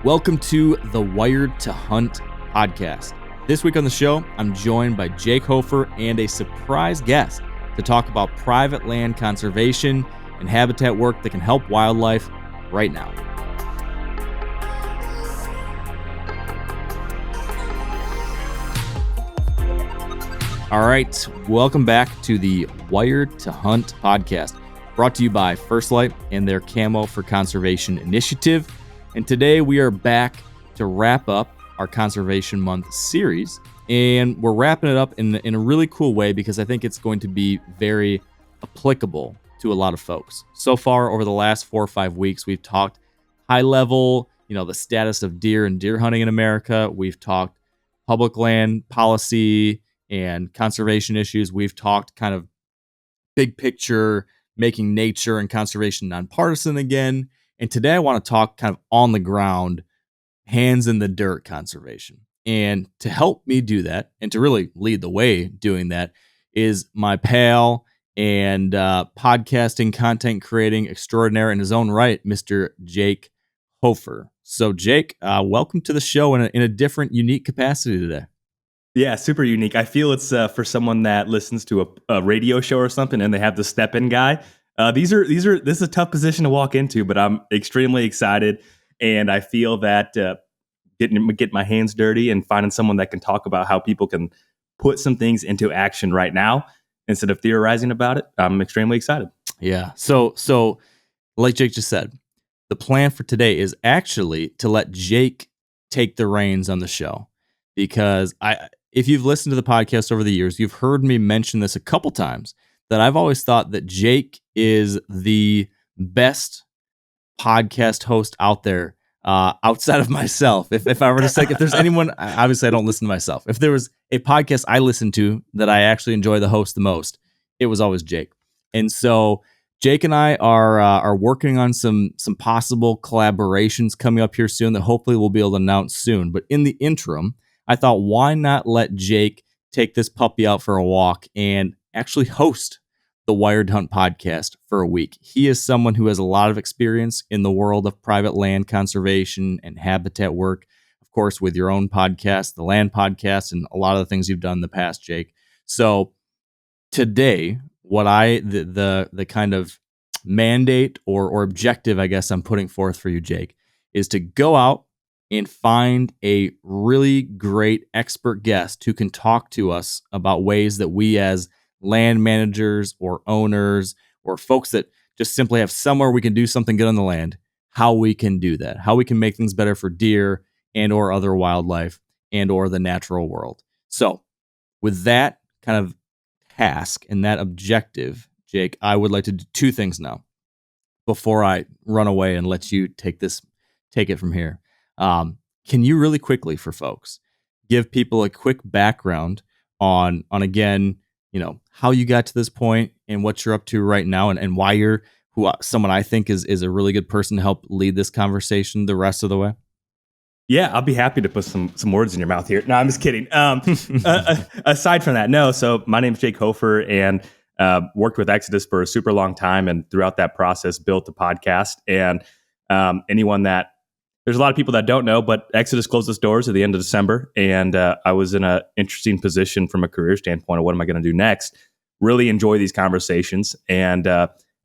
Welcome to the Wired to Hunt podcast. This week on the show, I'm joined by Jake Hofer and a surprise guest to talk about private land conservation and habitat work that can help wildlife right now. All right, welcome back to the Wired to Hunt podcast, brought to you by Skip Sligh and their Camo for Conservation initiative. And today we are back to wrap up our Conservation Month series. And we're wrapping it up in a really cool way because I think it's going to be very applicable to a lot of folks. So far, over the last 4 or 5 weeks, we've talked high level, the status of deer and deer hunting in America. We've talked public land policy and conservation issues. We've talked kind of big picture, making nature and conservation nonpartisan again. And today I want to talk kind of on the ground, hands in the dirt conservation. And to help me do that and to really lead the way doing that is my pal and podcasting, content creating extraordinaire in his own right, Mr. Jake Hofer. So Jake, welcome to the show in a different, unique capacity today. Yeah, super unique. I feel it's for someone that listens to a radio show or something and they have the step-in guy. This is a tough position to walk into, but I'm extremely excited. And I feel that getting my hands dirty and finding someone that can talk about how people can put some things into action right now instead of theorizing about it, I'm extremely excited. Yeah. So like Jake just said, the plan for today is actually to let Jake take the reins on the show, because if you've listened to the podcast over the years, you've heard me mention this a couple times, that I've always thought that Jake is the best podcast host out there outside of myself. If I were to say, if there's anyone, obviously I don't listen to myself. If there was a podcast I listened to that I actually enjoy the host the most, it was always Jake. And so Jake and I are working on some possible collaborations coming up here soon that hopefully we'll be able to announce soon. But in the interim, I thought, why not let Jake take this puppy out for a walk and actually host the Wired Hunt podcast for a week. He is someone who has a lot of experience in the world of private land conservation and habitat work, of course, with your own podcast, the Land Podcast, and a lot of the things you've done in the past, Jake. So today, what the kind of mandate or objective, I guess I'm putting forth for you, Jake, is to go out and find a really great expert guest who can talk to us about ways that we as land managers or owners or folks that just simply have somewhere we can do something good on the land, how we can do that, how we can make things better for deer and or other wildlife and or the natural world. So with that kind of task and that objective, Jake, I would like to do 2 things now before I run away and let you take it from here. Can you really quickly, for folks, give people a quick background on again, how you got to this point and what you're up to right now, and why you're someone I think is a really good person to help lead this conversation the rest of the way? Yeah, I'll be happy to put some words in your mouth here. No, I'm just kidding. Aside from that, no. So my name is Jake Hofer, and worked with Exodus for a super long time, and throughout that process built the podcast. And there's a lot of people that don't know, but Exodus closed its doors at the end of December, and I was in an interesting position from a career standpoint of what am I going to do next. Really enjoy these conversations, and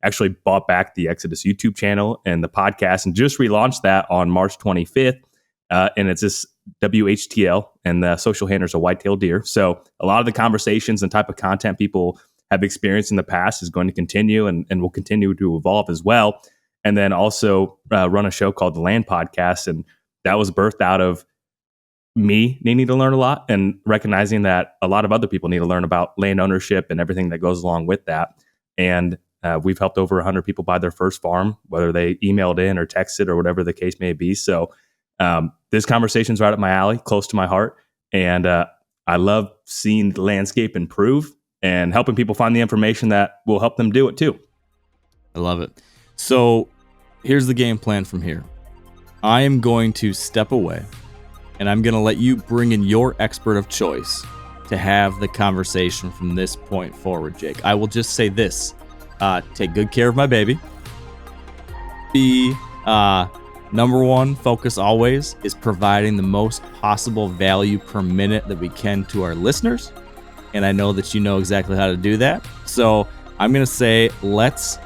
actually bought back the Exodus YouTube channel and the podcast, and just relaunched that on March 25th. And it's this WHTL, and the social handlers are white-tailed deer. So a lot of the conversations and type of content people have experienced in the past is going to continue and will continue to evolve as well. And then also run a show called the Land Podcast. And that was birthed out of me needing to learn a lot and recognizing that a lot of other people need to learn about land ownership and everything that goes along with that. And we've helped over 100 people buy their first farm, whether they emailed in or texted or whatever the case may be. So this conversation's right up my alley, close to my heart. And I love seeing the landscape improve and helping people find the information that will help them do it too. I love it. So here's the game plan from here. I am going to step away, and I'm going to let you bring in your expert of choice to have the conversation from this point forward, Jake. I will just say this. Take good care of my baby. Be Number one focus always is providing the most possible value per minute that we can to our listeners. And I know that you know exactly how to do that. So I'm going to say, let's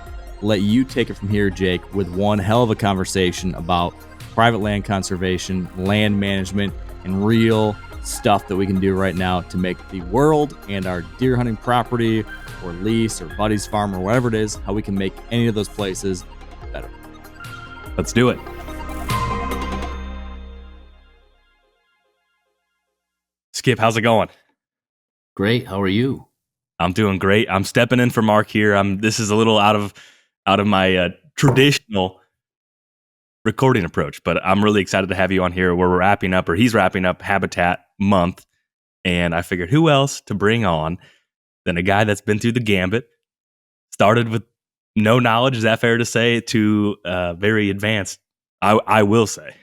let you take it from here, Jake, with one hell of a conversation about private land conservation, land management, and real stuff that we can do right now to make the world and our deer hunting property or lease or buddy's farm or whatever it is, how we can make any of those places better. Let's do it. Skip, how's it going? Great. How are you? I'm doing great. I'm stepping in for Mark here. This is a little out of my traditional recording approach, but I'm really excited to have you on here where we're wrapping up, or he's wrapping up Habitat Month. And I figured who else to bring on than a guy that's been through the gambit, started with no knowledge, is that fair to say, to very advanced, I will say.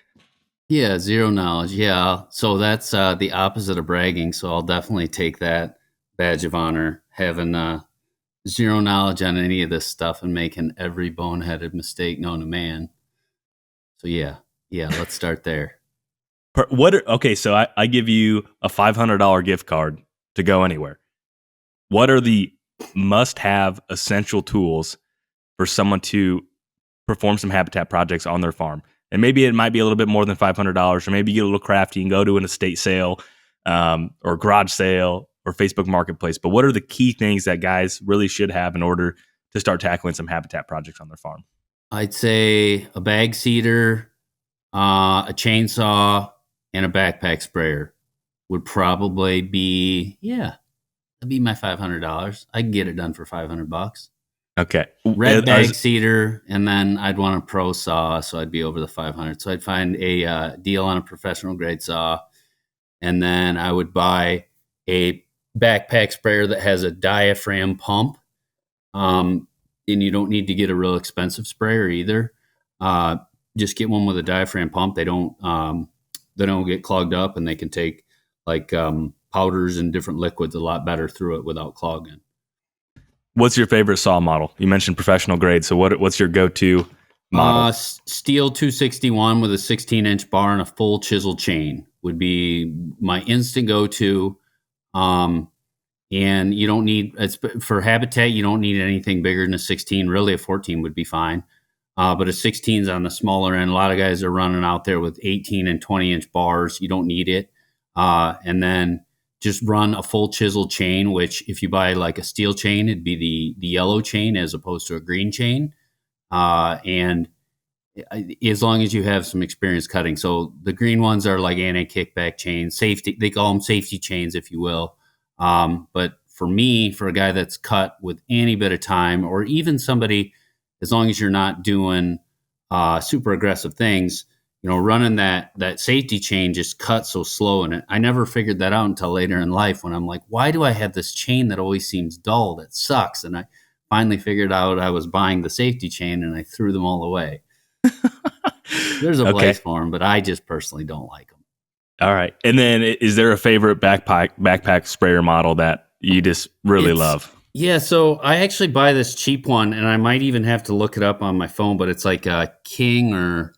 Yeah, zero knowledge. Yeah. So that's the opposite of bragging. So I'll definitely take that badge of honor, having zero knowledge on any of this stuff and making every boneheaded mistake known to man. So yeah, let's start there. Okay, so I give you a $500 gift card to go anywhere. What are the must-have essential tools for someone to perform some habitat projects on their farm? And maybe it might be a little bit more than $500, or maybe you get a little crafty and go to an estate sale or garage sale or Facebook Marketplace. But what are the key things that guys really should have in order to start tackling some habitat projects on their farm? I'd say a bag seeder, a chainsaw, and a backpack sprayer would probably be, that'd be my $500. I can get it done for $500. Okay. Red bag seeder, and then I'd want a pro saw, so I'd be over the 500. So I'd find a deal on a professional grade saw, and then I would buy a backpack sprayer that has a diaphragm pump. And you don't need to get a real expensive sprayer either. Just get one with a diaphragm pump. They don't get clogged up, and they can take like powders and different liquids a lot better through it without clogging. What's your favorite saw model? You mentioned professional grade, so what's your go-to model? Steel 261 with a 16-inch bar and a full chisel chain would be my instant go-to. And you don't need, for habitat, you don't need anything bigger than a 16. Really, a 14 would be fine. But a 16 is on the smaller end. A lot of guys are running out there with 18 and 20-inch bars. You don't need it. And then just run a full chisel chain, which if you buy like a steel chain, it'd be the yellow chain as opposed to a green chain. And as long as you have some experience cutting. So the green ones are like anti-kickback chains, safety. They call them safety chains, if you will. But for me, for a guy that's cut with any bit of time, or even somebody, as long as you're not doing super aggressive things, running that safety chain just cuts so slow. And I never figured that out until later in life when I'm like, why do I have this chain that always seems dull? That sucks. And I finally figured out I was buying the safety chain, and I threw them all away. There's a place for them, but I just personally don't like them. All right. And then is there a favorite backpack sprayer model that you just really love? Yeah, so I actually buy this cheap one, and I might even have to look it up on my phone, but it's like a King or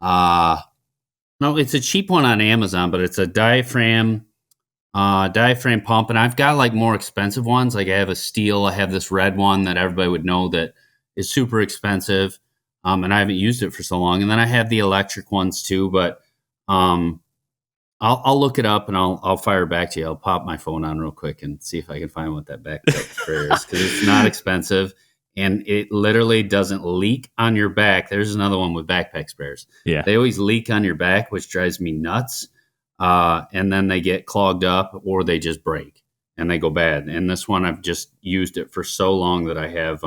no, it's a cheap one on Amazon, but it's a diaphragm pump. And I've got like more expensive ones. Like I have a steel, I have this red one that everybody would know that is super expensive. And I haven't used it for so long. And then I have the electric ones too, but I'll look it up and I'll fire back to you. I'll pop my phone on real quick and see if I can find what that backpack sprayer is, because it's not expensive and it literally doesn't leak on your back. There's another one with backpack sprayers. Yeah, they always leak on your back, which drives me nuts. And then they get clogged up or they just break and they go bad. And this one, I've just used it for so long that I have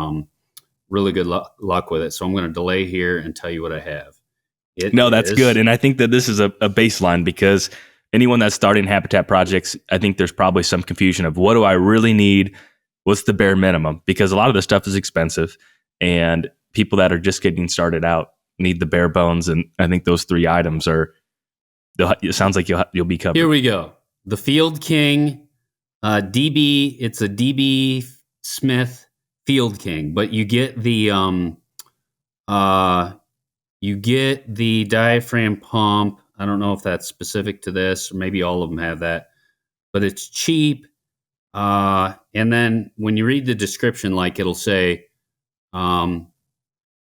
really good luck with it. So I'm going to delay here and tell you what I have. That's good. And I think that this is a baseline, because anyone that's starting habitat projects, I think there's probably some confusion of what do I really need? What's the bare minimum? Because a lot of this stuff is expensive, and people that are just getting started out need the bare bones. And I think those three items it sounds like you'll be covered. Here we go. The Field King DB. It's a DB Smith Field King, but you get the You get the diaphragm pump. I don't know if that's specific to this, or maybe all of them have that, but it's cheap. And then when you read the description, like it'll say, um,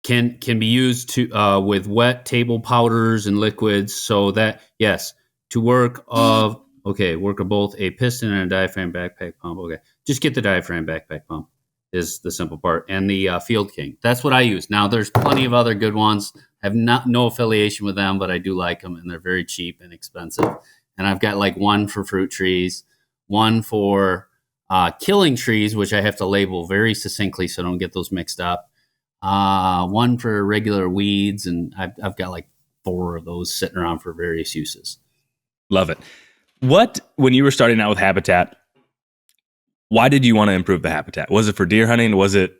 can be used to with wet table powders and liquids. So that yes, to work of both a piston and a diaphragm backpack pump. Okay, just get the diaphragm backpack pump is the simple part, and the Field King. That's what I use. Now there's plenty of other good ones. I have no affiliation with them, but I do like them, and they're very cheap and expensive. And I've got like one for fruit trees, one for killing trees, which I have to label very succinctly so I don't get those mixed up. One for regular weeds, and I've got like 4 of those sitting around for various uses. Love it. When you were starting out with habitat, why did you want to improve the habitat? Was it for deer hunting? Was it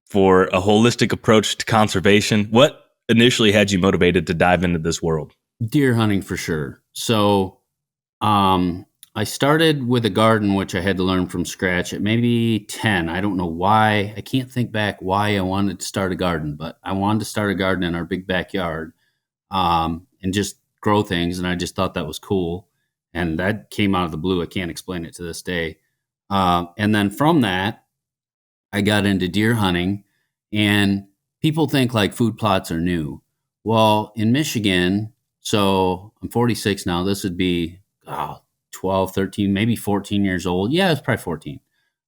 for a holistic approach to conservation? What initially had you motivated to dive into this world? Deer hunting for sure. So, I started with a garden, which I had to learn from scratch at maybe 10. I don't know why. I can't think back why I wanted to start a garden, but I wanted to start a garden in our big backyard, and just grow things. And I just thought that was cool. And that came out of the blue. I can't explain it to this day. And then from that, I got into deer hunting, and people think like food plots are new. Well, in Michigan, so I'm 46 now. This would be 12, 13, maybe 14 years old. Yeah, it's probably 14.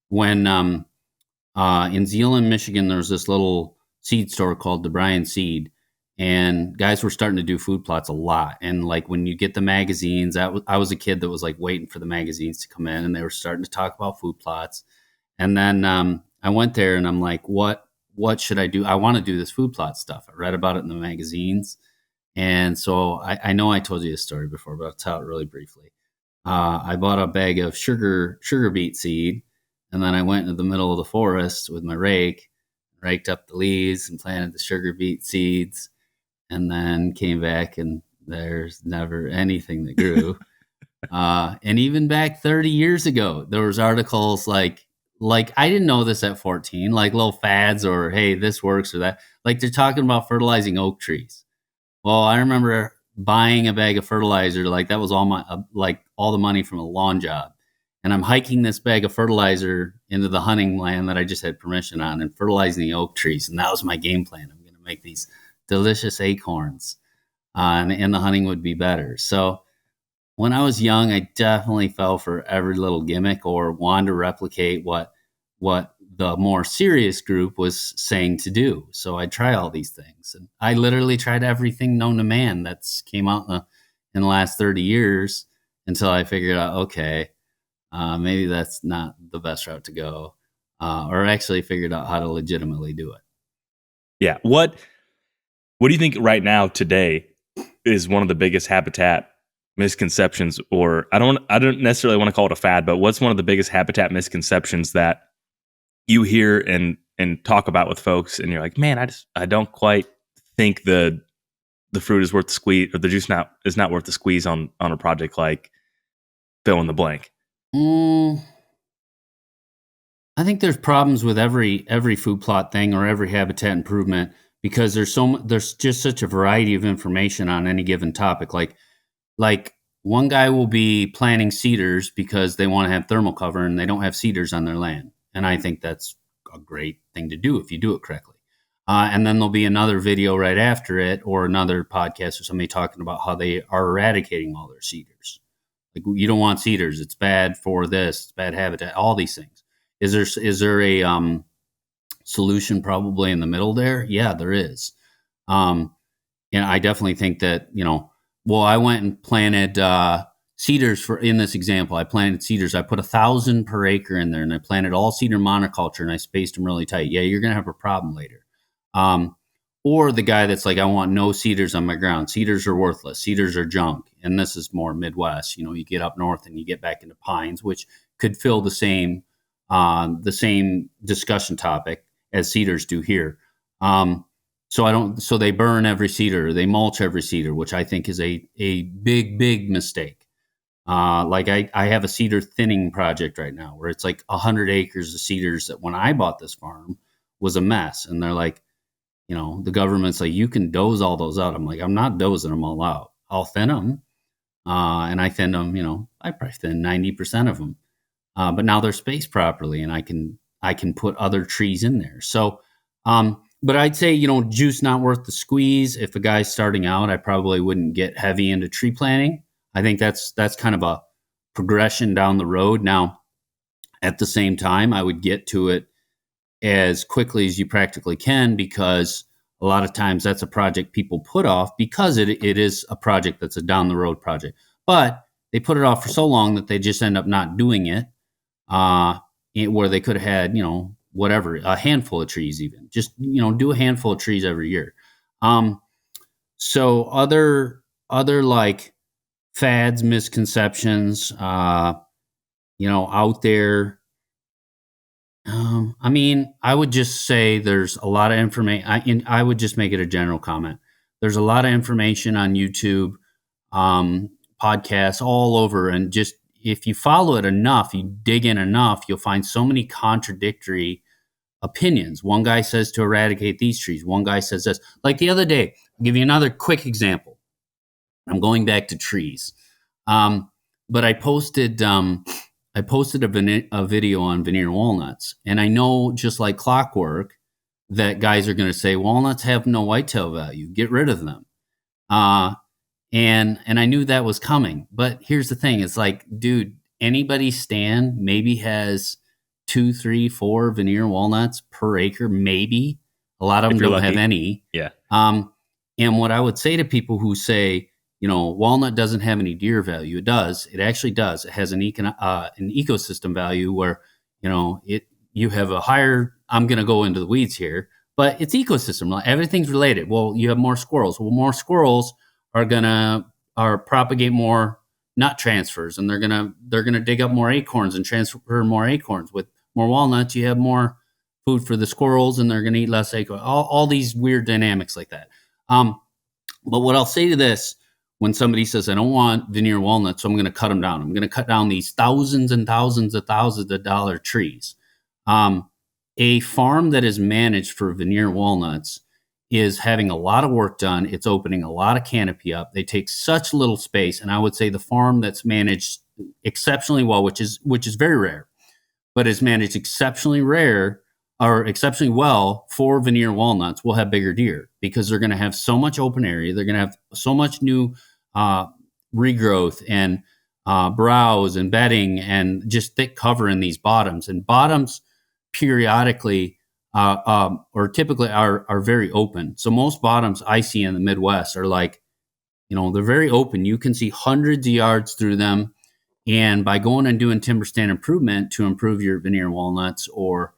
When in Zeeland, Michigan, there was this little seed store called the Bryan Seed, and guys were starting to do food plots a lot. And like when you get the magazines, I was a kid that was like waiting for the magazines to come in, and they were starting to talk about food plots. And then I went there, and I'm like, what should I do? I want to do this food plot stuff. I read about it in the magazines. And so I know I told you this story before, but I'll tell it really briefly. I bought a bag of sugar beet seed, and then I went into the middle of the forest with my rake, raked up the leaves and planted the sugar beet seeds, and then came back, and there's never anything that grew. And even back 30 years ago, there was articles like I didn't know this at 14, like little fads or, hey, this works or that. Like they're talking about fertilizing oak trees. Well, I remember buying a bag of fertilizer, like that was all my like all the money from a lawn job. And I'm hiking this bag of fertilizer into the hunting land that I just had permission on and fertilizing the oak trees. And that was my game plan. I'm going to make these delicious acorns, and the hunting would be better. So when I was young, I definitely fell for every little gimmick or wanted to replicate what the more serious group was saying to do. So I try all these things, and I literally tried everything known to man that's came out in the last 30 years until I figured out, okay, maybe that's not the best route to go, or actually figured out how to legitimately do it. Yeah. What do you think right now today is one of the biggest habitat misconceptions, or I don't necessarily want to call it a fad, but what's one of the biggest habitat misconceptions that you hear and talk about with folks, and you're like, man, I don't quite think the fruit is worth the squeeze, or the juice is not worth the squeeze on a project like fill in the blank? I think there's problems with every food plot thing or every habitat improvement because there's just such a variety of information on any given topic. Like one guy will be planting cedars because they want to have thermal cover and they don't have cedars on their land. And I think that's a great thing to do if you do it correctly. And then there'll be another video right after it or another podcast or somebody talking about how they are eradicating all their cedars. Like you don't want cedars. It's bad for this. It's bad habitat, all these things. Is there a solution probably in the middle there? Yeah, there is. And I definitely think that, well, I went and planted cedars in this example. I planted cedars. I put 1,000 per acre in there, and I planted all cedar monoculture, and I spaced them really tight. Yeah, you're going to have a problem later. Or the guy that's like, I want no cedars on my ground. Cedars are worthless. Cedars are junk. And this is more Midwest. You get up north and you get back into pines, which could fill the same discussion topic as cedars do here. So they burn every cedar, they mulch every cedar, which I think is a big mistake. Like I have a cedar thinning project right now where it's like 100 acres of cedars that when I bought this farm was a mess. And they're like, the government's like, you can dose all those out. I'm like, I'm not dosing them all out. I'll thin them. And I thin them, I probably thin 90% of them. But now they're spaced properly, and I can put other trees in there. So, but I'd say, juice not worth the squeeze. If a guy's starting out, I probably wouldn't get heavy into tree planting. I think that's kind of a progression down the road. Now, at the same time, I would get to it as quickly as you practically can, because a lot of times that's a project people put off because it is a project that's a down the road project. But they put it off for so long that they just end up not doing it, where they could have had, whatever, a handful of trees even. Just, do a handful of trees every year. So other like fads, misconceptions, out there. I would just say there's a lot of information. I would just make it a general comment. There's a lot of information on YouTube, podcasts all over, and just if you follow it enough, you dig in enough, you'll find so many contradictory opinions. One guy says to eradicate these trees. One guy says this. Like the other day, I'll give you another quick example. I'm going back to trees, but I posted a video on veneer walnuts, and I know just like clockwork that guys are going to say walnuts have no whitetail value. Get rid of them. And I knew that was coming. But here's the thing: it's like, dude, anybody's stand maybe has 2, 3, 4 veneer walnuts per acre. Maybe a lot of them don't have any. Yeah. And what I would say to people who say, walnut doesn't have any deer value. It does. It actually does. It has an ecosystem value where, you have a higher, I'm going to go into the weeds here, but it's ecosystem. Everything's related. Well, you have more squirrels. Well, more squirrels are going to propagate more nut transfers, and they're going to dig up more acorns and transfer more acorns. With more walnuts, you have more food for the squirrels, and they're going to eat less acorns. All these weird dynamics like that. But what I'll say to this, when somebody says, I don't want veneer walnuts, so I'm going to cut them down. I'm going to cut down these thousands and thousands of dollar trees. A farm that is managed for veneer walnuts is having a lot of work done. It's opening a lot of canopy up. They take such little space. And I would say the farm that's managed exceptionally well, which is very rare, but is managed exceptionally well for veneer walnuts, will have bigger deer, because they're going to have so much open area. They're going to have so much new regrowth and browse and bedding and just thick cover in these bottoms. And bottoms periodically or typically are very open. So most bottoms I see in the Midwest are like, they're very open. You can see hundreds of yards through them. And by going and doing timber stand improvement to improve your veneer walnuts or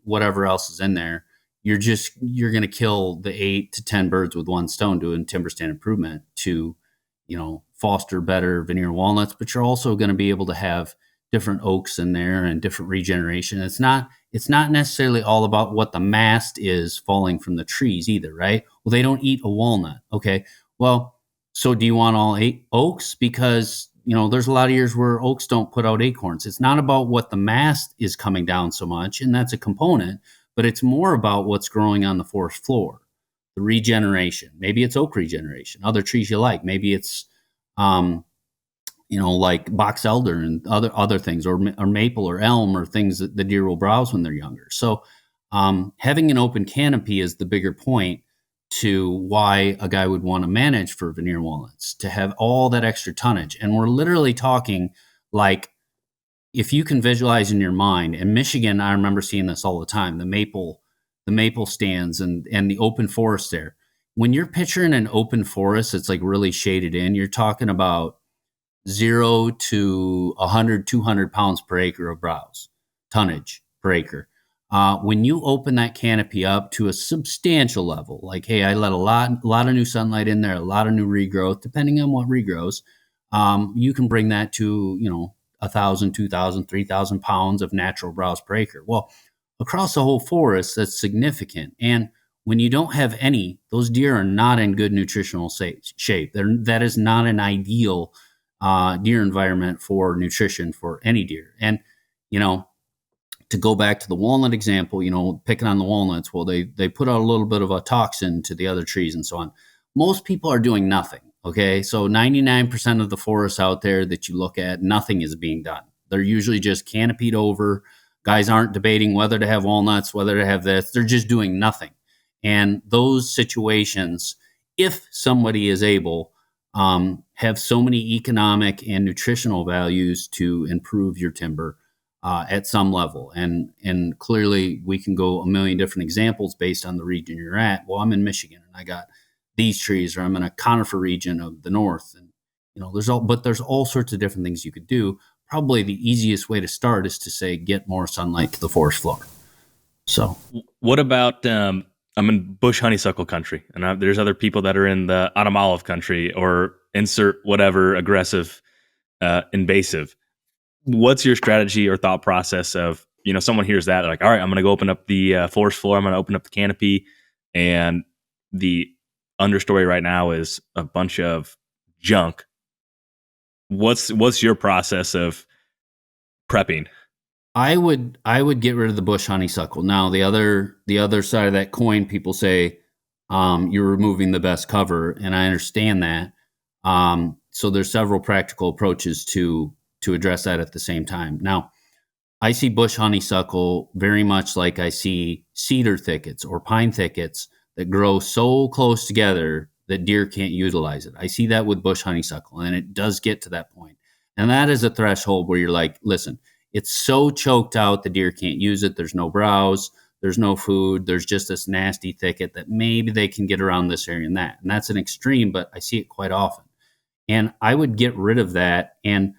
whatever else is in there, you're going to kill the 8 to 10 birds with one stone doing timber stand improvement to, foster better veneer walnuts. But you're also going to be able to have different oaks in there and different regeneration. It's not necessarily all about what the mast is falling from the trees either, right? Well, they don't eat a walnut. Okay. Well, so do you want all 8 oaks? Because, there's a lot of years where oaks don't put out acorns. It's not about what the mast is coming down so much, and that's a component, but it's more about what's growing on the forest floor, the regeneration. Maybe it's oak regeneration, other trees you like. Maybe it's, like box elder and other things, or maple or elm, or things that the deer will browse when they're younger. So having an open canopy is the bigger point to why a guy would want to manage for veneer walnuts, to have all that extra tonnage. And we're literally talking, like, if you can visualize in your mind, in Michigan, I remember seeing this all the time, the maple stands and the open forest there. When you're picturing an open forest, it's like really shaded in, you're talking about 0 to 100, 200 pounds per acre of browse, tonnage per acre. When you open that canopy up to a substantial level, like, hey, I let a lot of new sunlight in there, a lot of new regrowth, depending on what regrows, you can bring that to, 1,000, 2,000, 3,000 pounds of natural browse per acre. Well, across the whole forest, that's significant. And when you don't have any, those deer are not in good nutritional shape. That is not an ideal deer environment for nutrition for any deer. And, to go back to the walnut example, picking on the walnuts, well, they put out a little bit of a toxin to the other trees and so on. Most people are doing nothing. Okay. So 99% of the forests out there that you look at, nothing is being done. They're usually just canopied over. Guys aren't debating whether to have walnuts, whether to have this. They're just doing nothing. And those situations, if somebody is able, have so many economic and nutritional values to improve your timber at some level. And clearly we can go a million different examples based on the region you're at. Well, I'm in Michigan and I got these trees, or I'm in a conifer region of the north. And, there's all sorts of different things you could do. Probably the easiest way to start is to say, get more sunlight to the forest floor. So what about, I'm in bush honeysuckle country, and there's other people that are in the autumn olive country, or insert whatever aggressive, invasive. What's your strategy or thought process of, someone hears that, they're like, all right, I'm going to go open up the forest floor. I'm going to open up the canopy, and the understory right now is a bunch of junk. What's your process of prepping? I would get rid of the bush honeysuckle. Now, the other side of that coin, people say you're removing the best cover, and I understand that. So there's several practical approaches to address that at the same time. Now, I see bush honeysuckle very much like I see cedar thickets or pine thickets that grow so close together that deer can't utilize it. I see that with bush honeysuckle, and it does get to that point. And that is a threshold where you're like, listen, it's so choked out the deer can't use it. There's no browse, there's no food, there's just this nasty thicket that maybe they can get around this area and that. And that's an extreme, but I see it quite often. And I would get rid of that. And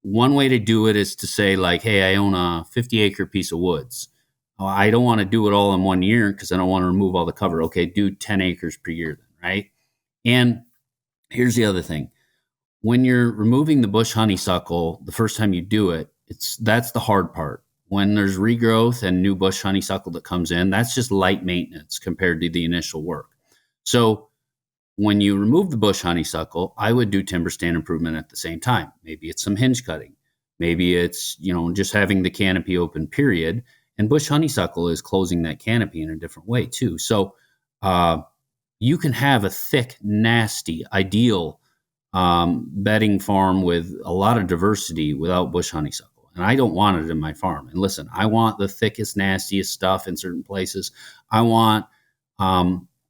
one way to do it is to say, like, hey, I own a 50-acre piece of woods. I don't want to do it all in 1 year because I don't want to remove all the cover. Okay, do 10 acres per year then, right? And here's the other thing. When you're removing the bush honeysuckle, the first time you do it, that's the hard part. When there's regrowth and new bush honeysuckle that comes in, that's just light maintenance compared to the initial work. So when you remove the bush honeysuckle, I would do timber stand improvement at the same time. Maybe it's some hinge cutting. Maybe it's, just having the canopy open, period. And bush honeysuckle is closing that canopy in a different way too. So you can have a thick, nasty, ideal bedding farm with a lot of diversity without bush honeysuckle. And I don't want it in my farm. And listen, I want the thickest, nastiest stuff in certain places. I want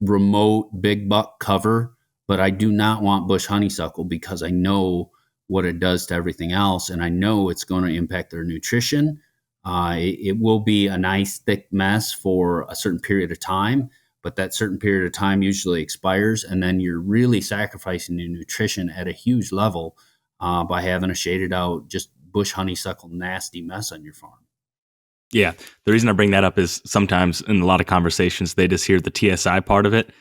remote big buck cover, but I do not want bush honeysuckle because I know what it does to everything else. And I know it's going to impact their nutrition. It will be a nice thick mess for a certain period of time, but that certain period of time usually expires. And then you're really sacrificing your nutrition at a huge level by having a shaded out, just bush honeysuckle nasty mess on your farm. Yeah. The reason I bring that up is sometimes in a lot of conversations, they just hear the TSI part of it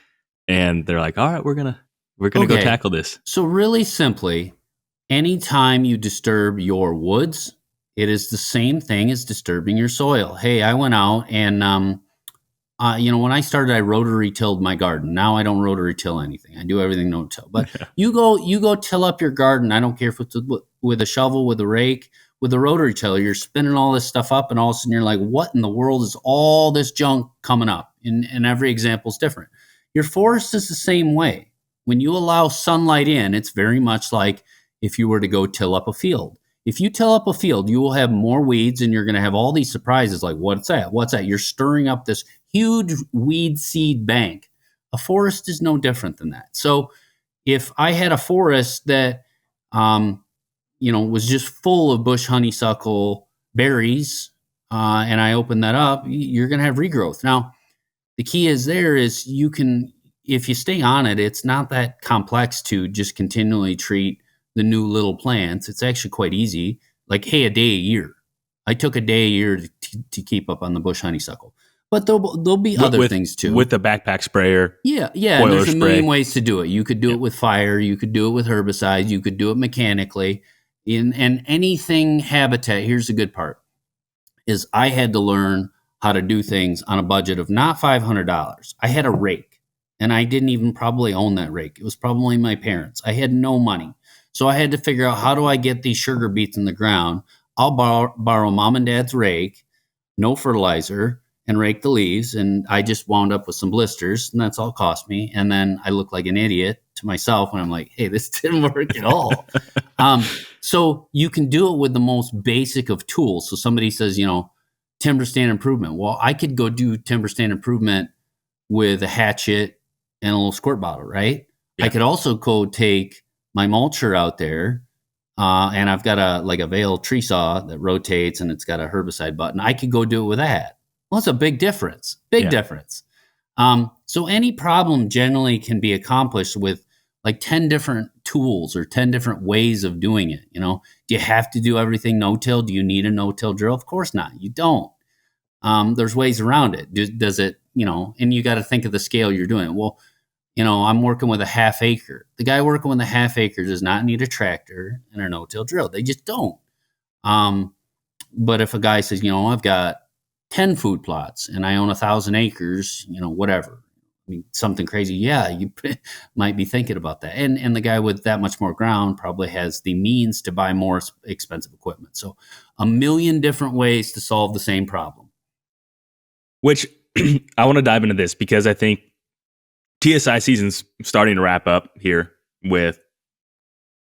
and they're like, all right, we're going to go tackle this. So really simply, anytime you disturb your woods, it is the same thing as disturbing your soil. Hey, I went out and, when I started, I rotary tilled my garden. Now I don't rotary till anything. I do everything no till. But you go till up your garden. I don't care if it's with a shovel, with a rake, with a rotary tiller. You're spinning all this stuff up, and all of a sudden you're like, what in the world is all this junk coming up? And every example is different. Your forest is the same way. When you allow sunlight in, it's very much like if you were to go till up a field. If you till up a field, you will have more weeds, and you're going to have all these surprises like, what's that? What's that? You're stirring up this huge weed seed bank. A forest is no different than that. So if I had a forest that, was just full of bush honeysuckle berries, and I open that up, you're going to have regrowth. Now, the key is if you stay on it, it's not that complex to just continually treat the new little plants. It's actually quite easy. Like, hey, a day a year. I took a day a year to keep up on the bush honeysuckle. But there'll be other things too. With the backpack sprayer. Yeah. And there's a million ways to do it. You could do it with fire. You could do it with herbicides. You could do it mechanically. And anything habitat, here's the good part, is I had to learn how to do things on a budget of not $500. I had a rake, and I didn't even probably own that rake. It was probably my parents. I had no money. So I had to figure out, how do I get these sugar beets in the ground? I'll borrow mom and dad's rake. no fertilizer, and rake the leaves. And I just wound up with some blisters, and that's all it cost me. And then I look like an idiot to myself when I'm like, hey, this didn't work at all. So you can do it with the most basic of tools. So somebody says, timber stand improvement. Well, I could go do timber stand improvement with a hatchet and a little squirt bottle, right? Yeah. I could also go take my mulcher out there, and I've got a Vail tree saw that rotates, and it's got a herbicide button. I could go do it with that. Well, it's a big difference. Big difference. So any problem generally can be accomplished with like 10 different tools or 10 different ways of doing it. Do you have to do everything no-till? Do you need a no-till drill? Of course not. You don't. There's ways around it. Does it, and you got to think of the scale you're doing. Well, I'm working with a half acre. The guy working with a half acre does not need a tractor and a no-till drill. They just don't. But if a guy says, I've got 10 food plots and I own 1,000 acres, whatever. I mean, something crazy. Yeah, you might be thinking about that. And the guy with that much more ground probably has the means to buy more expensive equipment. So a million different ways to solve the same problem. Which I want to dive into this because I think TSI season's starting to wrap up here with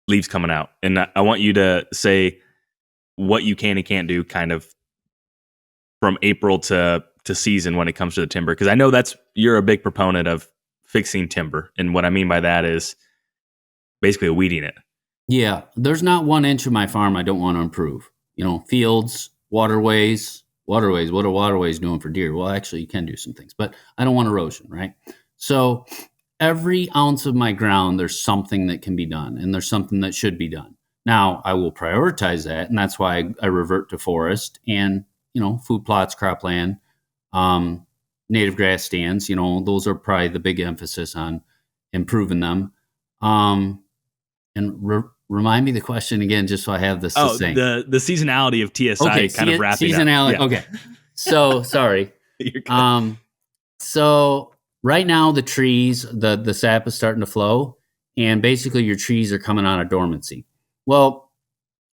leaves coming out. And I want you to say what you can and can't do kind of from April to season when it comes to the timber. Because I know you're a big proponent of fixing timber. And what I mean by that is basically weeding it. Yeah. There's not 1 inch of my farm I don't want to improve. Fields, waterways. What are waterways doing for deer? Well, actually, you can do some things, but I don't want erosion, right? So every ounce of my ground, there's something that can be done, and there's something that should be done. Now, I will prioritize that, and that's why I revert to forest and, food plots, cropland, native grass stands. Those are probably the big emphasis on improving them. Remind me the question again, just so I have this. The seasonality of TSI kind of wrapping seasonality. up. Yeah. Okay. So sorry. So right now the trees, the sap is starting to flow, and basically your trees are coming out of dormancy. Well,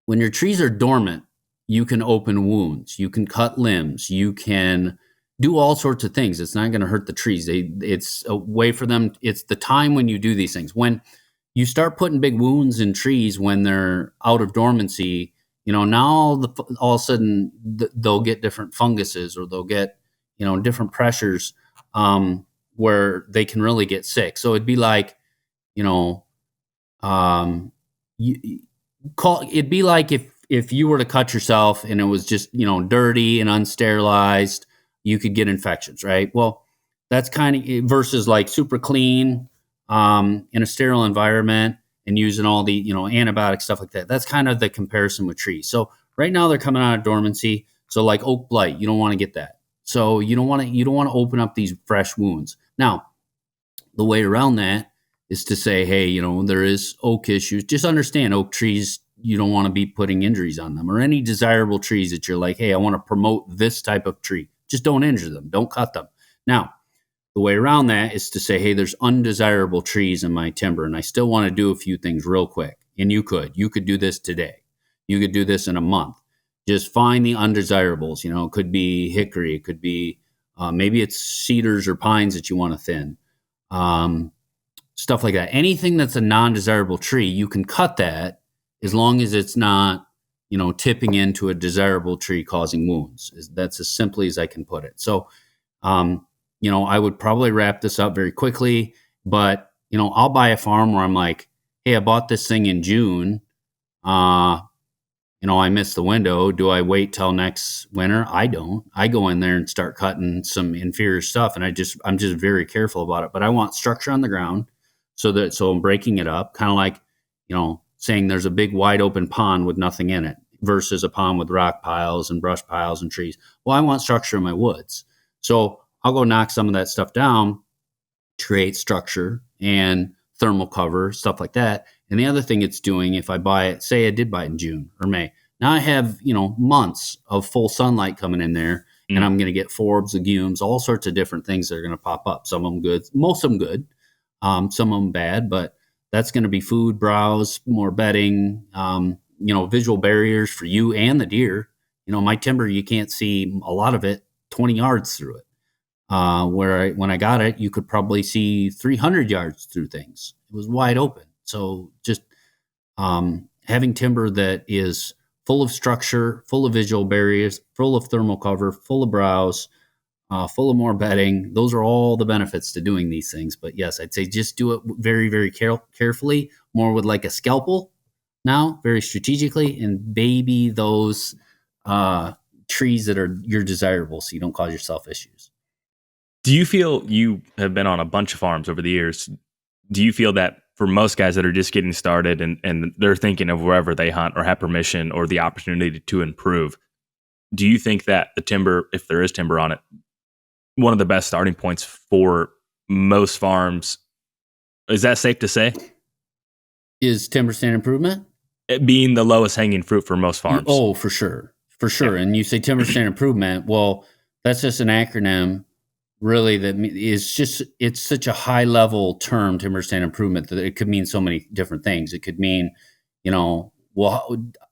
when your trees are dormant, you can open wounds, you can cut limbs, you can do all sorts of things. It's not going to hurt the trees. It's a way for them. It's the time when you do these things. When you start putting big wounds in trees when they're out of dormancy, now all of a sudden they'll get different funguses, or they'll get, different pressures where they can really get sick. So it'd be like, it'd be like if you were to cut yourself and it was just, dirty and unsterilized, you could get infections, right? Well, that's kind of versus like super clean, in a sterile environment and using all the, antibiotic stuff like that. That's kind of the comparison with trees. So right now they're coming out of dormancy. So like oak blight, you don't want to get that. So you don't want to open up these fresh wounds. Now, the way around that is to say, hey, there is oak issues. Just understand oak trees, you don't want to be putting injuries on them, or any desirable trees that you're like, hey, I want to promote this type of tree. Just don't injure them. Don't cut them. Now, the way around that is to say, hey, there's undesirable trees in my timber, and I still want to do a few things real quick. And you could do this today. You could do this in a month. Just find the undesirables. It could be hickory. It could be maybe it's cedars or pines that you want to thin. Stuff like that. Anything that's a non-desirable tree, you can cut that as long as it's not, tipping into a desirable tree causing wounds. That's as simply as I can put it. So, I would probably wrap this up very quickly, but, I'll buy a farm where I'm like, hey, I bought this thing in June. I missed the window. Do I wait till next winter? I don't. I go in there and start cutting some inferior stuff, and I'm just very careful about it. But I want structure on the ground so I'm breaking it up, kind of like, saying there's a big wide open pond with nothing in it versus a pond with rock piles and brush piles and trees. Well, I want structure in my woods. So I'll go knock some of that stuff down, create structure and thermal cover, stuff like that. And the other thing it's doing, if I buy it, say I did buy it in June or May, now I have, months of full sunlight coming in there, and I'm going to get forbs, legumes, all sorts of different things that are going to pop up. Some of them good, most of them good, some of them bad, but that's going to be food, browse, more bedding, visual barriers for you and the deer. my timber, you can't see a lot of it 20 yards through it. When I got it, you could probably see 300 yards through things. It was wide open. So just having timber that is full of structure, full of visual barriers, full of thermal cover, full of browse, full of more bedding. Those are all the benefits to doing these things. But yes, I'd say just do it very, very carefully, more with like a scalpel now, very strategically, and baby those trees that are your desirable so you don't cause yourself issues. Do you feel, you have been on a bunch of farms over the years, do you feel that for most guys that are just getting started and they're thinking of wherever they hunt or have permission or the opportunity to improve, do you think that the timber, if there is timber on it, one of the best starting points for most farms, is that safe to say? Is timber stand improvement? It being the lowest hanging fruit for most farms. Oh, for sure. For sure. Yeah. And you say timber stand improvement. Well, that's just an acronym really that is just, it's such a high level term, timber stand improvement, that it could mean so many different things. It could mean,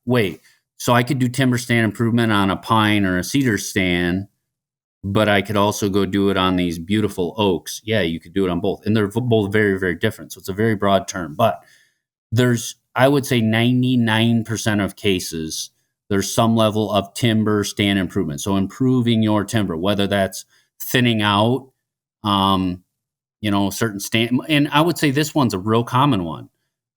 wait, so I could do timber stand improvement on a pine or a cedar stand, but I could also go do it on these beautiful oaks. Yeah, you could do it on both. And they're both very, very different. So it's a very broad term. But I would say 99% of cases, there's some level of timber stand improvement. So improving your timber, whether that's thinning out, certain stand. And I would say this one's a real common one.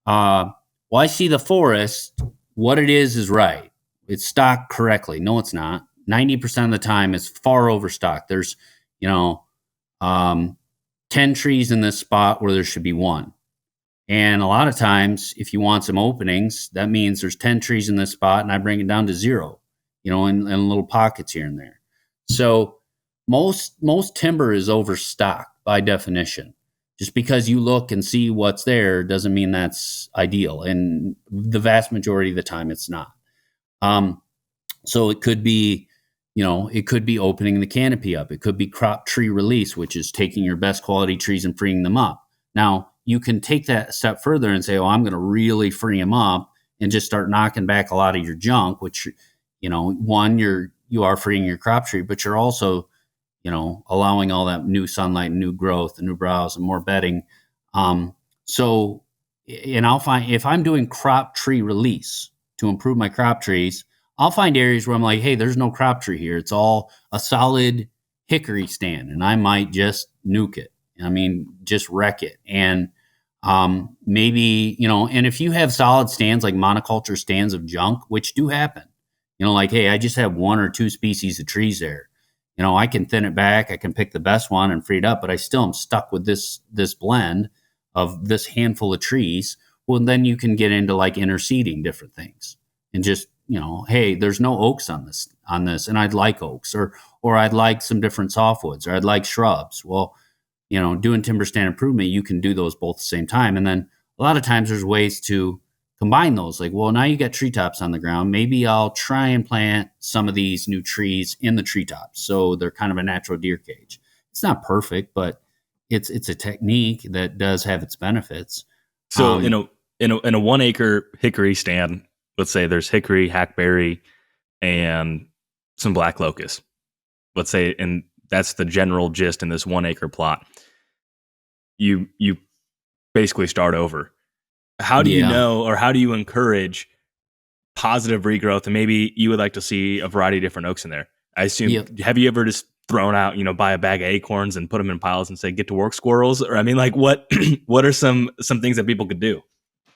I see the forest, what it is right. It's stocked correctly. No, it's not. 90% of the time, it's far overstocked. There's, 10 trees in this spot where there should be one. And a lot of times, if you want some openings, that means there's 10 trees in this spot, and I bring it down to 0, in little pockets here and there. So most timber is overstocked by definition. Just because you look and see what's there doesn't mean that's ideal. And the vast majority of the time, it's not. So it could be, it could be opening the canopy up. It could be crop tree release, which is taking your best quality trees and freeing them up. Now, you can take that a step further and say, I'm going to really free them up and just start knocking back a lot of your junk, which, you are freeing your crop tree, but you're also, allowing all that new sunlight, new growth, and new browse and more bedding. And I'll find, if I'm doing crop tree release to improve my crop trees, I'll find areas where I'm like, hey, there's no crop tree here. It's all a solid hickory stand, and I might just nuke it. Just wreck it. And maybe, and if you have solid stands, like monoculture stands of junk, which do happen, like, hey, I just have 1 or 2 species of trees there. I can thin it back. I can pick the best one and free it up, but I still am stuck with this blend of this handful of trees. Well, then you can get into like interseeding different things and just, hey, there's no oaks on this, and I'd like oaks, or I'd like some different softwoods, or I'd like shrubs. Well, doing timber stand improvement, you can do those both at the same time. And then a lot of times there's ways to combine those. Like, well, now you got treetops on the ground. Maybe I'll try and plant some of these new trees in the treetops, so they're kind of a natural deer cage. It's not perfect, but it's a technique that does have its benefits. So in a 1 acre hickory stand, let's say there's hickory, hackberry, and some black locust. Let's say, and that's the general gist in this 1 acre plot. You basically start over. How do you know, or how do you encourage positive regrowth? And maybe you would like to see a variety of different oaks in there. I assume, have you ever just thrown out, buy a bag of acorns and put them in piles and say, get to work, squirrels? Or what are some things that people could do?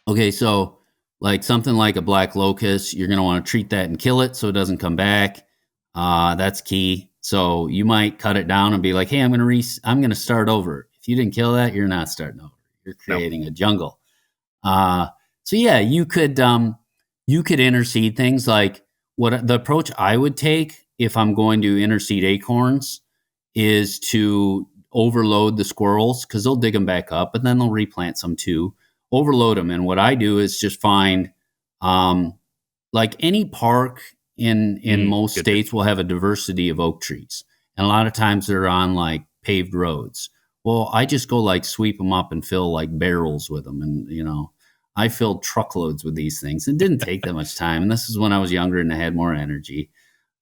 Okay, so like something like a black locust, you're going to want to treat that and kill it so it doesn't come back. That's key. So you might cut it down and be like, hey, I'm going to start over. If you didn't kill that, you're not starting over. You're creating a jungle. You could interseed things. Like what the approach I would take if I'm going to interseed acorns is to overload the squirrels, because they'll dig them back up, but then they'll replant some too. Overload them. And what I do is just find, like any park in most states will have a diversity of oak trees. And a lot of times they're on like paved roads. Well, I just go like sweep them up and fill like barrels with them. And, I filled truckloads with these things. It didn't take that much time. And this is when I was younger and I had more energy.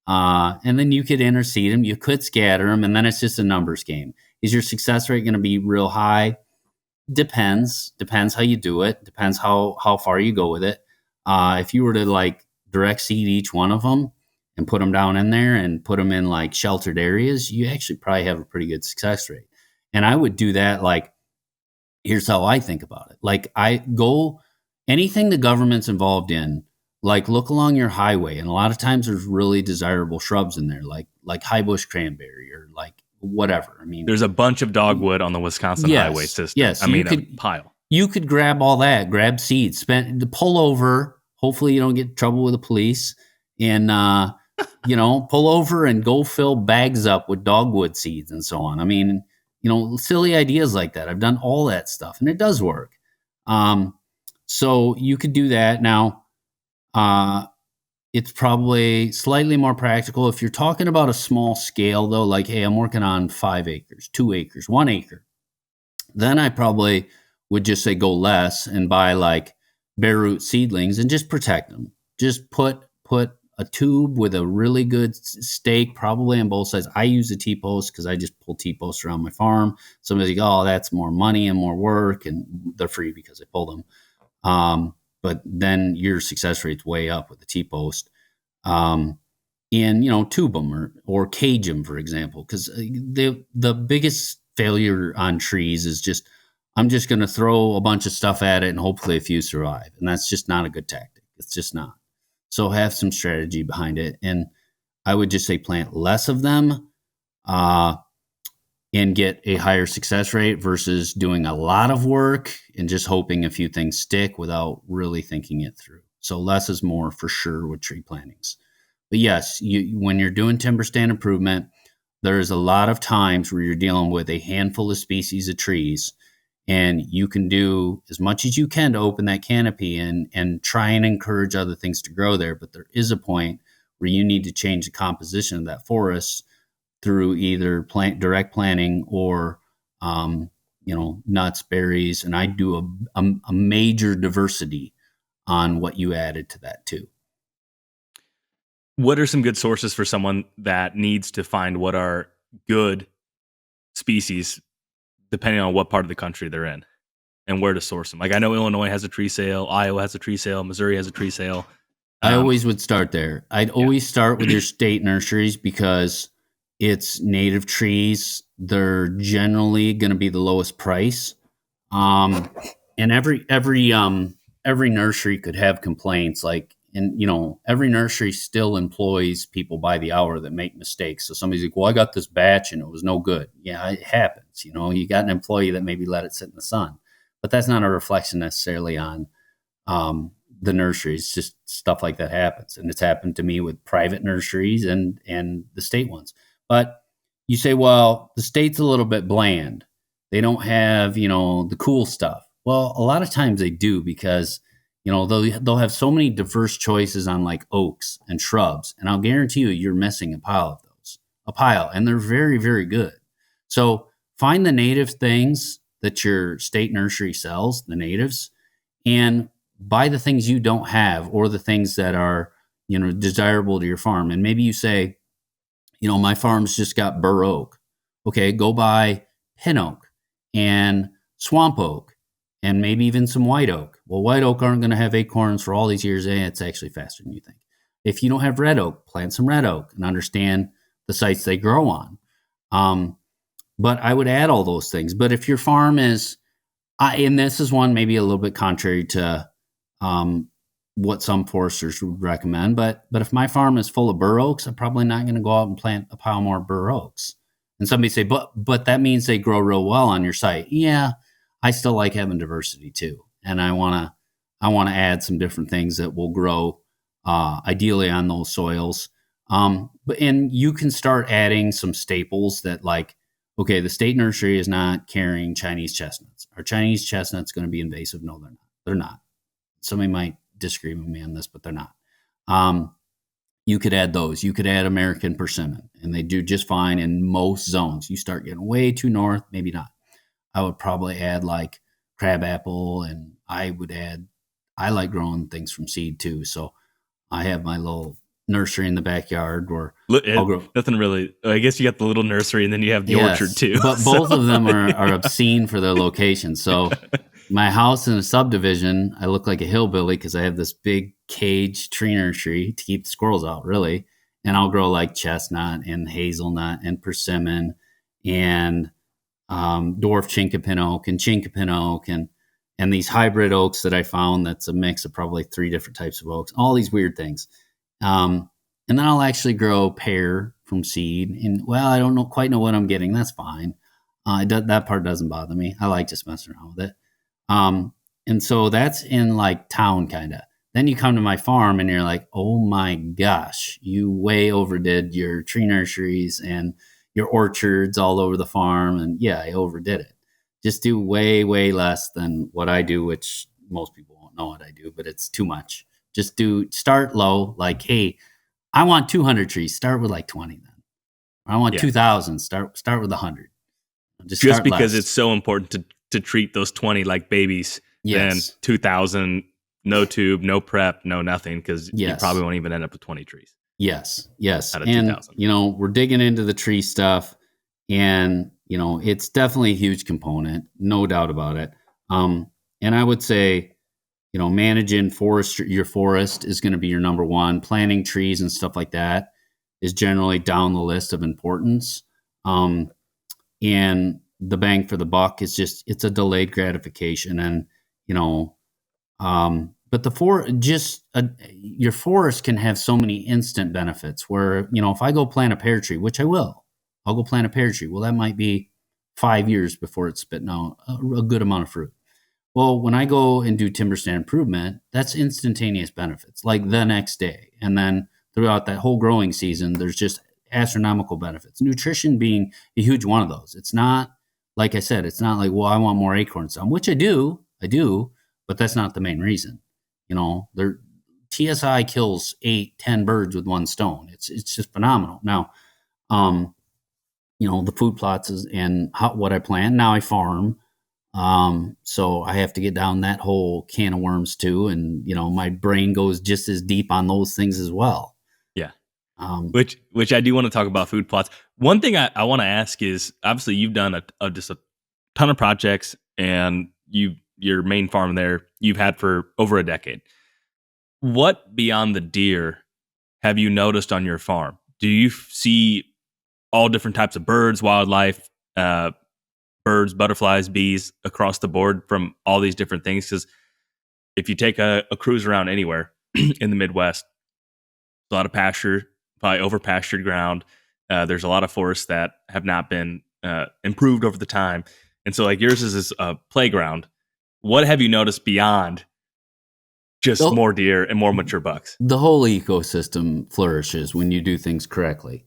And then you could interseed them, you could scatter them, and then it's just a numbers game. Is your success rate going to be real high? Depends how you do it. Depends how far you go with it. If you were to like direct seed each one of them and put them down in there and put them in like sheltered areas, you actually probably have a pretty good success rate. And I would do that. Like, here's how I think about it. Like, I go anything the government's involved in, like look along your highway, and a lot of times there's really desirable shrubs in there, like high bush cranberry or like whatever. I mean, There's a bunch of dogwood on the Wisconsin highway system. Yes, I mean, a pile. You could grab all that, grab seeds, pull over. Hopefully, you don't get in trouble with the police, and pull over and go fill bags up with dogwood seeds and so on. I mean, silly ideas like that. I've done all that stuff, and it does work. So you could do that. Now, it's probably slightly more practical if you're talking about a small scale, though. Like, hey, I'm working on 5 acres, 2 acres, 1 acre. Then I probably would just say go less and buy like bare root seedlings and just protect them. Just put a tube with a really good stake, probably on both sides. I use a T-post because I just pull T-posts around my farm. Somebody's like, oh, that's more money and more work, and they're free because I pull them. But then your success rate's way up with the T-post. And, tube them or cage them, for example, because the biggest failure on trees is just, I'm just going to throw a bunch of stuff at it and hopefully a few survive. And that's just not a good tactic. It's just not. So have some strategy behind it. And I would just say plant less of them and get a higher success rate versus doing a lot of work and just hoping a few things stick without really thinking it through. So less is more for sure with tree plantings. But yes, when you're doing timber stand improvement, there's a lot of times where you're dealing with a handful of species of trees, and you can do as much as you can to open that canopy and try and encourage other things to grow there. But there is a point where you need to change the composition of that forest through either direct planting or, nuts, berries. And I do a major diversity on what you added to that too. What are some good sources for someone that needs to find what are good species, depending on what part of the country they're in and where to source them? Like, I know Illinois has a tree sale, Iowa has a tree sale, Missouri has a tree sale. I always would start there. I'd always start with your state nurseries because it's native trees. They're generally going to be the lowest price. And every nursery could have complaints, like, and every nursery still employs people by the hour that make mistakes. So somebody's like, well, I got this batch and it was no good. Yeah, it happens. You got an employee that maybe let it sit in the sun, but that's not a reflection necessarily on the nurseries. Just stuff like that happens. And it's happened to me with private nurseries and the state ones. But you say, well, the state's a little bit bland. They don't have, the cool stuff. Well, a lot of times they do, because they'll have so many diverse choices on like oaks and shrubs, and I'll guarantee you're missing a pile of those, and they're very, very good. So find the native things that your state nursery sells, the natives, and buy the things you don't have or the things that are, desirable to your farm. And maybe you say, my farm's just got bur oak. Okay, go buy pin oak and swamp oak and maybe even some white oak. Well, white oak aren't going to have acorns for all these years, and it's actually faster than you think. If you don't have red oak, plant some red oak and understand the sites they grow on. But I would add all those things. But if your farm is, and this is one maybe a little bit contrary to what some foresters would recommend, but if my farm is full of bur oaks, I'm probably not going to go out and plant a pile more bur oaks. And somebody say, but that means they grow real well on your site. Yeah, I still like having diversity too, and I want to add some different things that will grow ideally on those soils. And you can start adding some staples that, like, okay, the state nursery is not carrying Chinese chestnuts. Are Chinese chestnuts going to be invasive? No, they're not. They're not. Somebody might disagree with me on this, but they're not. You could add those. You could add American persimmon, and they do just fine in most zones. You start getting way too north, maybe not. I would probably add like crabapple, and I like growing things from seed too. So I have my little nursery in the backyard where Look, I'll grow. nothing really. I guess you got the little nursery, and then you have the orchard too. But both of them are obscene for their location. So my house in a subdivision, I look like a hillbilly because I have this big cage tree nursery to keep the squirrels out, really. And I'll grow like chestnut and hazelnut and persimmon and dwarf chinkapin oak and these hybrid oaks that I found that's a mix of probably 3 different types of oaks, all these weird things. And then I'll actually grow pear from seed. And, well, I don't quite know what I'm getting. That's fine. That part doesn't bother me. I like just messing around with it. And so that's in like town kind of. Then you come to my farm and you're like, oh my gosh, you way overdid your tree nurseries and your orchards all over the farm. And yeah, I overdid it. Just do way, way less than what I do, which most people won't know what I do, but it's too much. Just start low. Like, hey, I want 200 trees. Start with like 20 then. I want 2,000. Start with 100. Just because it's so important to treat those 20 like babies. Then 2,000, no tube, no prep, no nothing, because you probably won't even end up with 20 trees. Yes. Out of And 2,000. We're digging into the tree stuff, and it's definitely a huge component, no doubt about it. And I would say, managing your forest is going to be your number one. Planting trees and stuff like that is generally down the list of importance. And the bang for the buck is it's a delayed gratification. And, but your forest can have so many instant benefits where, if I go plant a pear tree, which I will, I'll go plant a pear tree. Well, that might be 5 years before it's spitting out a good amount of fruit. Well, when I go and do timber stand improvement, that's instantaneous benefits, like the next day. And then throughout that whole growing season, there's just astronomical benefits. Nutrition being a huge one of those. It's not, like I said, it's not like, well, I want more acorns, which I do, but that's not the main reason. TSI kills 8-10 birds with one stone. It's just phenomenal. Now, the food plots and what I plant. Now I farm. So I have to get down that whole can of worms too. And, my brain goes just as deep on those things as well. Yeah. Which I do want to talk about food plots. One thing I want to ask is, obviously you've done just a ton of projects, and your main farm there you've had for over a decade. What beyond the deer have you noticed on your farm? Do you see all different types of birds, wildlife, birds, butterflies, bees across the board from all these different things? Because if you take a cruise around anywhere in the Midwest, a lot of pasture, probably over pastured ground. There's a lot of forests that have not been improved over the time. And so like yours is a playground. What have you noticed beyond just more deer and more mature bucks? The whole ecosystem flourishes when you do things correctly.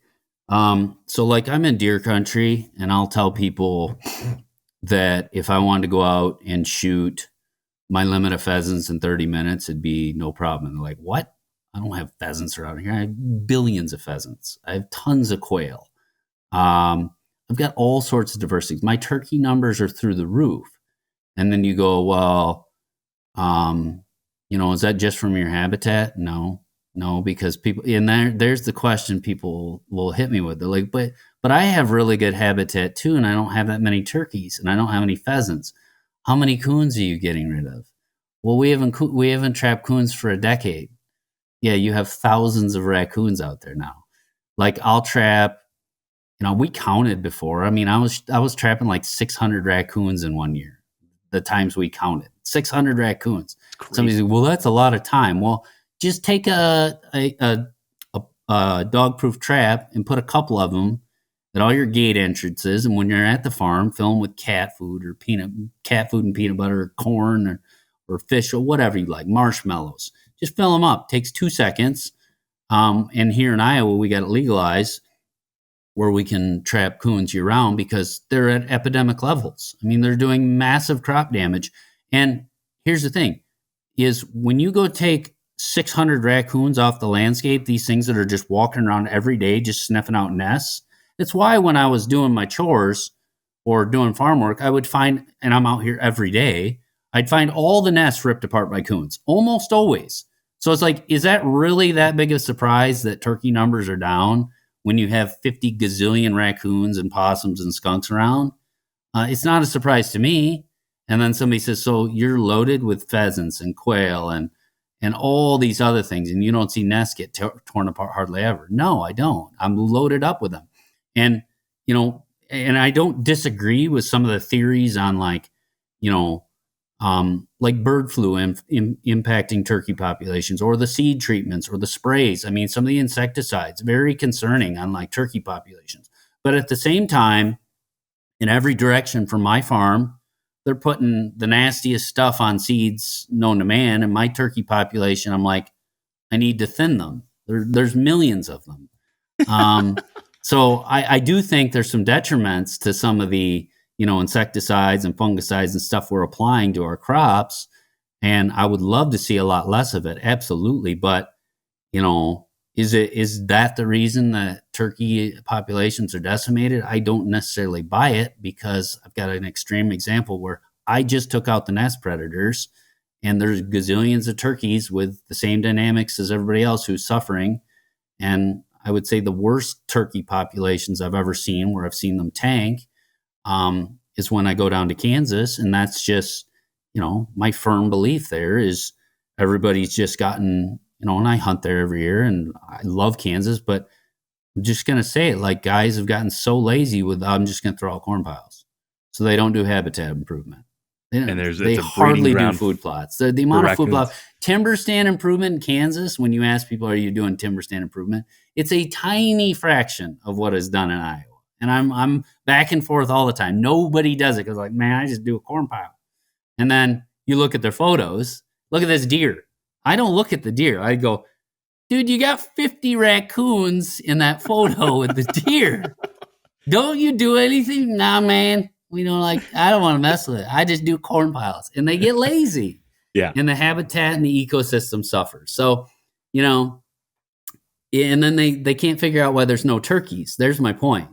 So like I'm in deer country, and I'll tell people that if I wanted to go out and shoot my limit of pheasants in 30 minutes, it'd be no problem. And they're like, what? I don't have pheasants around here. I have billions of pheasants. I have tons of quail. I've got all sorts of diversity. My turkey numbers are through the roof. And then you go, well, is that just from your habitat? No, because people, and there's the question people will hit me with. They're like, but I have really good habitat too, and I don't have that many turkeys, and I don't have any pheasants. How many coons are you getting rid of? Well, we haven't trapped coons for a decade. Yeah, you have thousands of raccoons out there now. Like I'll trap, we counted before. I mean, I was trapping like 600 raccoons in 1 year. The times we counted 600 raccoons. Somebody's like, well, that's a lot of time. Well, just take a dog-proof trap and put a couple of them at all your gate entrances. And when you're at the farm, fill them with cat food and peanut butter, or corn or fish or whatever you like, marshmallows. Just fill them up. Takes 2 seconds. And here in Iowa, we got it legalized where we can trap coons year round because they're at epidemic levels. I mean, they're doing massive crop damage. And here's the thing is when you go take 600 raccoons off the landscape, these things that are just walking around every day, just sniffing out nests. It's why when I was doing my chores or doing farm work, I would find, and I'm out here every day, I'd find all the nests ripped apart by coons, almost always. So it's like, is that really that big of a surprise that turkey numbers are down when you have 50 gazillion raccoons and possums and skunks around? It's not a surprise to me. And then somebody says, so you're loaded with pheasants and quail and all these other things, and you don't see nests get torn apart hardly ever. No, I don't. I'm loaded up with them. And, and I don't disagree with some of the theories on like bird flu impacting turkey populations, or the seed treatments, or the sprays. I mean, some of the insecticides, very concerning on like turkey populations. But at the same time, in every direction from my farm, they're putting the nastiest stuff on seeds known to man. And my turkey population, I'm like, I need to thin them. There's millions of them. So I do think there's some detriments to some of the, insecticides and fungicides and stuff we're applying to our crops. And I would love to see a lot less of it. Absolutely. But, is that the reason that turkey populations are decimated? I don't necessarily buy it, because I've got an extreme example where I just took out the nest predators, and there's gazillions of turkeys with the same dynamics as everybody else who's suffering. And I would say the worst turkey populations I've ever seen, where I've seen them tank, is when I go down to Kansas. And that's just, my firm belief there is everybody's just gotten, and I hunt there every year and I love Kansas, but I'm just going to say it, like, guys have gotten so lazy with, I'm just going to throw out corn piles. So they don't do habitat improvement. They hardly do food plots. The amount of food plots, timber stand improvement in Kansas, when you ask people, are you doing timber stand improvement? It's a tiny fraction of what is done in Iowa. And I'm back and forth all the time. Nobody does it, because, like, man, I just do a corn pile. And then you look at their photos. Look at this deer. I don't look at the deer. I go, dude, you got 50 raccoons in that photo with the deer. Don't you do anything? Nah, man. I don't want to mess with it. I just do corn piles. And they get lazy. Yeah. And the habitat and the ecosystem suffers. So, and then they can't figure out why there's no turkeys. There's my point.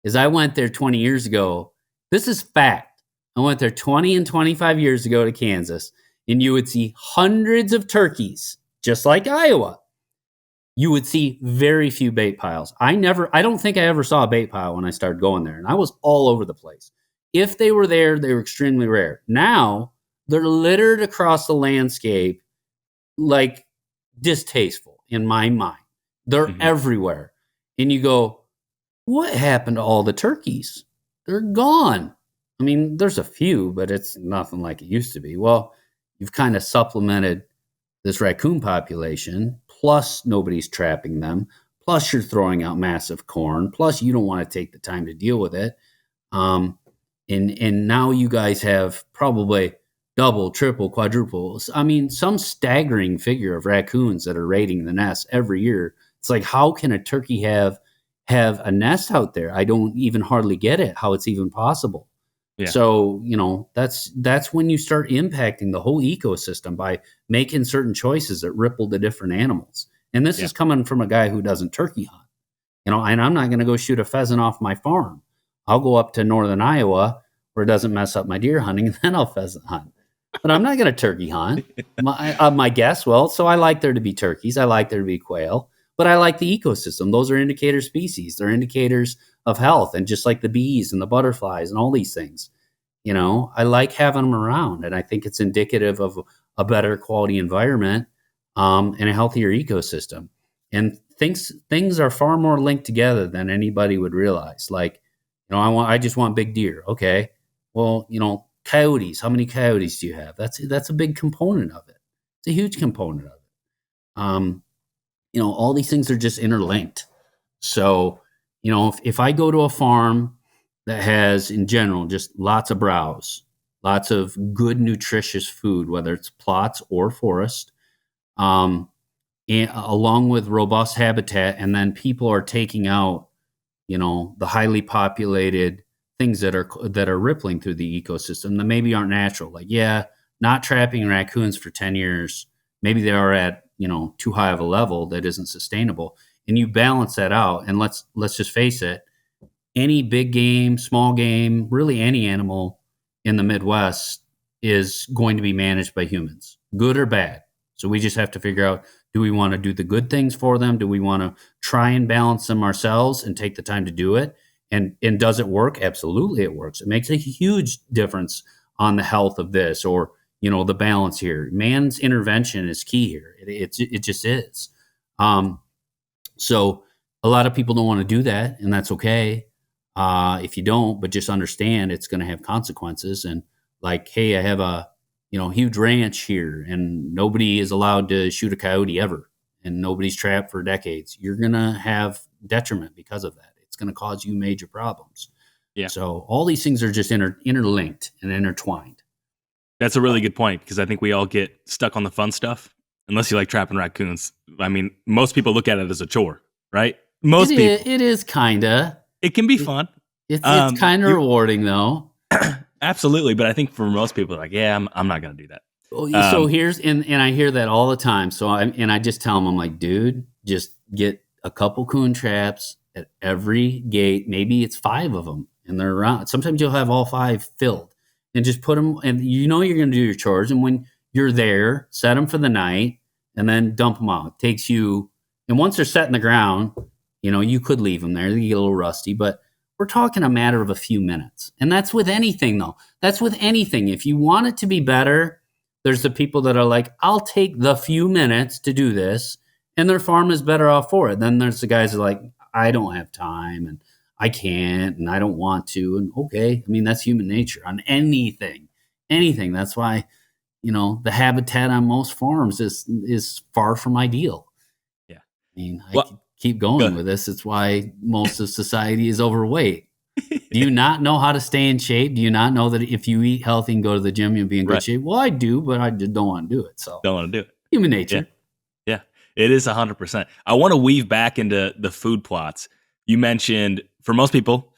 Is I went there 20 years ago. This is fact. I went there 20 and 25 years ago to Kansas, and you would see hundreds of turkeys, just like Iowa. You would see very few bait piles. I don't think I ever saw a bait pile when I started going there, and I was all over the place. If they were there, they were extremely rare. Now, they're littered across the landscape, like, distasteful in my mind. They're everywhere. And you go, what happened to all the turkeys? They're gone. I mean, there's a few, but it's nothing like it used to be. Well, you've kind of supplemented this raccoon population, plus nobody's trapping them, plus you're throwing out massive corn, plus you don't want to take the time to deal with it. And now you guys have probably double, triple, quadruples. I mean, some staggering figure of raccoons that are raiding the nest every year. It's like, how can a turkey have a nest out there? I don't even hardly get it, how it's even possible. Yeah. So, that's when you start impacting the whole ecosystem by making certain choices that ripple to different animals. And this is coming from a guy who doesn't turkey hunt, and I'm not going to go shoot a pheasant off my farm. I'll go up to northern Iowa where it doesn't mess up my deer hunting, and then I'll pheasant hunt. But I'm not going to turkey hunt. My guess, so I like there to be turkeys. I like there to be quail. But I like the ecosystem. Those are indicator species. They're indicators of health, and just like the bees and the butterflies and all these things. I like having them around, and I think it's indicative of a better quality environment and a healthier ecosystem. And things are far more linked together than anybody would realize. Like, I just want big deer. Okay, well, coyotes. How many coyotes do you have? That's a big component of it. It's a huge component of it. All these things are just interlinked. So, if I go to a farm that has, in general, just lots of browse, lots of good, nutritious food, whether it's plots or forest, and along with robust habitat, and then people are taking out, the highly populated things that are rippling through the ecosystem that maybe aren't natural. Like, not trapping raccoons for 10 years. Maybe they are at, too high of a level that isn't sustainable. And you balance that out. And let's just face it, any big game, small game, really any animal in the Midwest is going to be managed by humans, good or bad. So we just have to figure out, do we want to do the good things for them? Do we want to try and balance them ourselves and take the time to do it? And does it work? Absolutely it works. It makes a huge difference on the health of this, or, the balance here. Man's intervention is key here. It just is. So a lot of people don't want to do that, and that's okay. If you don't, but just understand it's going to have consequences. And like, hey, I have a huge ranch here, and nobody is allowed to shoot a coyote ever, and nobody's trapped for decades. You're going to have detriment because of that. It's going to cause you major problems. Yeah. So all these things are just interlinked and intertwined. That's a really good point, because I think we all get stuck on the fun stuff. Unless you like trapping raccoons. I mean, most people look at it as a chore, right? Most people. It is kind of. It can be fun. It's kind of rewarding, though. Absolutely. But I think for most people, like, yeah, I'm not going to do that. So here's, and I hear that all the time. So I just tell them, I'm like, dude, just get a couple coon traps at every gate. Maybe it's 5 of them, and they're around. Sometimes you'll have all 5 filled, and just put them, and you're going to do your chores. And when you're there, set them for the night, and then dump them out. It takes you, and once they're set in the ground, you could leave them there. They get a little rusty, but we're talking a matter of a few minutes. And that's with anything, though. That's with anything. If you want it to be better, there's the people that are like, I'll take the few minutes to do this, and their farm is better off for it. Then there's the guys that are like, I don't have time, and I can't, and I don't want to. And okay, I mean, that's human nature on anything. That's why, the habitat on most farms is far from ideal. Yeah. I mean, I could keep going with this. It's why most of society is overweight. Do you not know how to stay in shape? Do you not know that if you eat healthy and go to the gym, you'll be in good shape? Well, I do, but I just don't want to do it. So don't want to do it. Human nature. Yeah. It is 100%. I want to weave back into the food plots. You mentioned, for most people,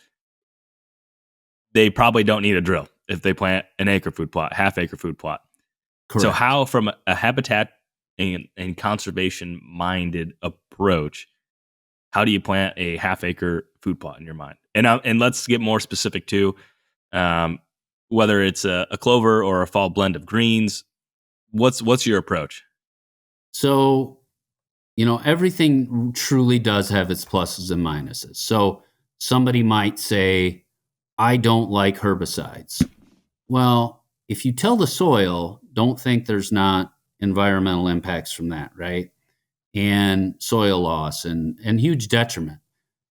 they probably don't need a drill if they plant an acre food plot, half-acre food plot. Correct. So how, from a habitat and conservation-minded approach, how do you plant a half-acre food plot in your mind? And let's get more specific too, whether it's a clover or a fall blend of greens. What's your approach? So, everything truly does have its pluses and minuses. So somebody might say, I don't like herbicides. Well, if you till the soil, don't think there's not environmental impacts from that, right? And soil loss and huge detriment.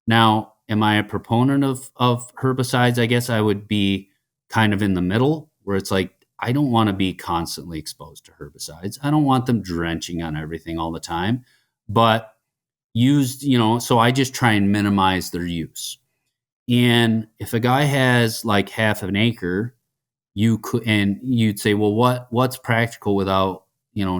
Now, am I a proponent of herbicides? I guess I would be kind of in the middle, where it's like, I don't want to be constantly exposed to herbicides. I don't want them drenching on everything all the time, but used, so I just try and minimize their use. And if a guy has like half an acre, you'd say, well, what's practical without,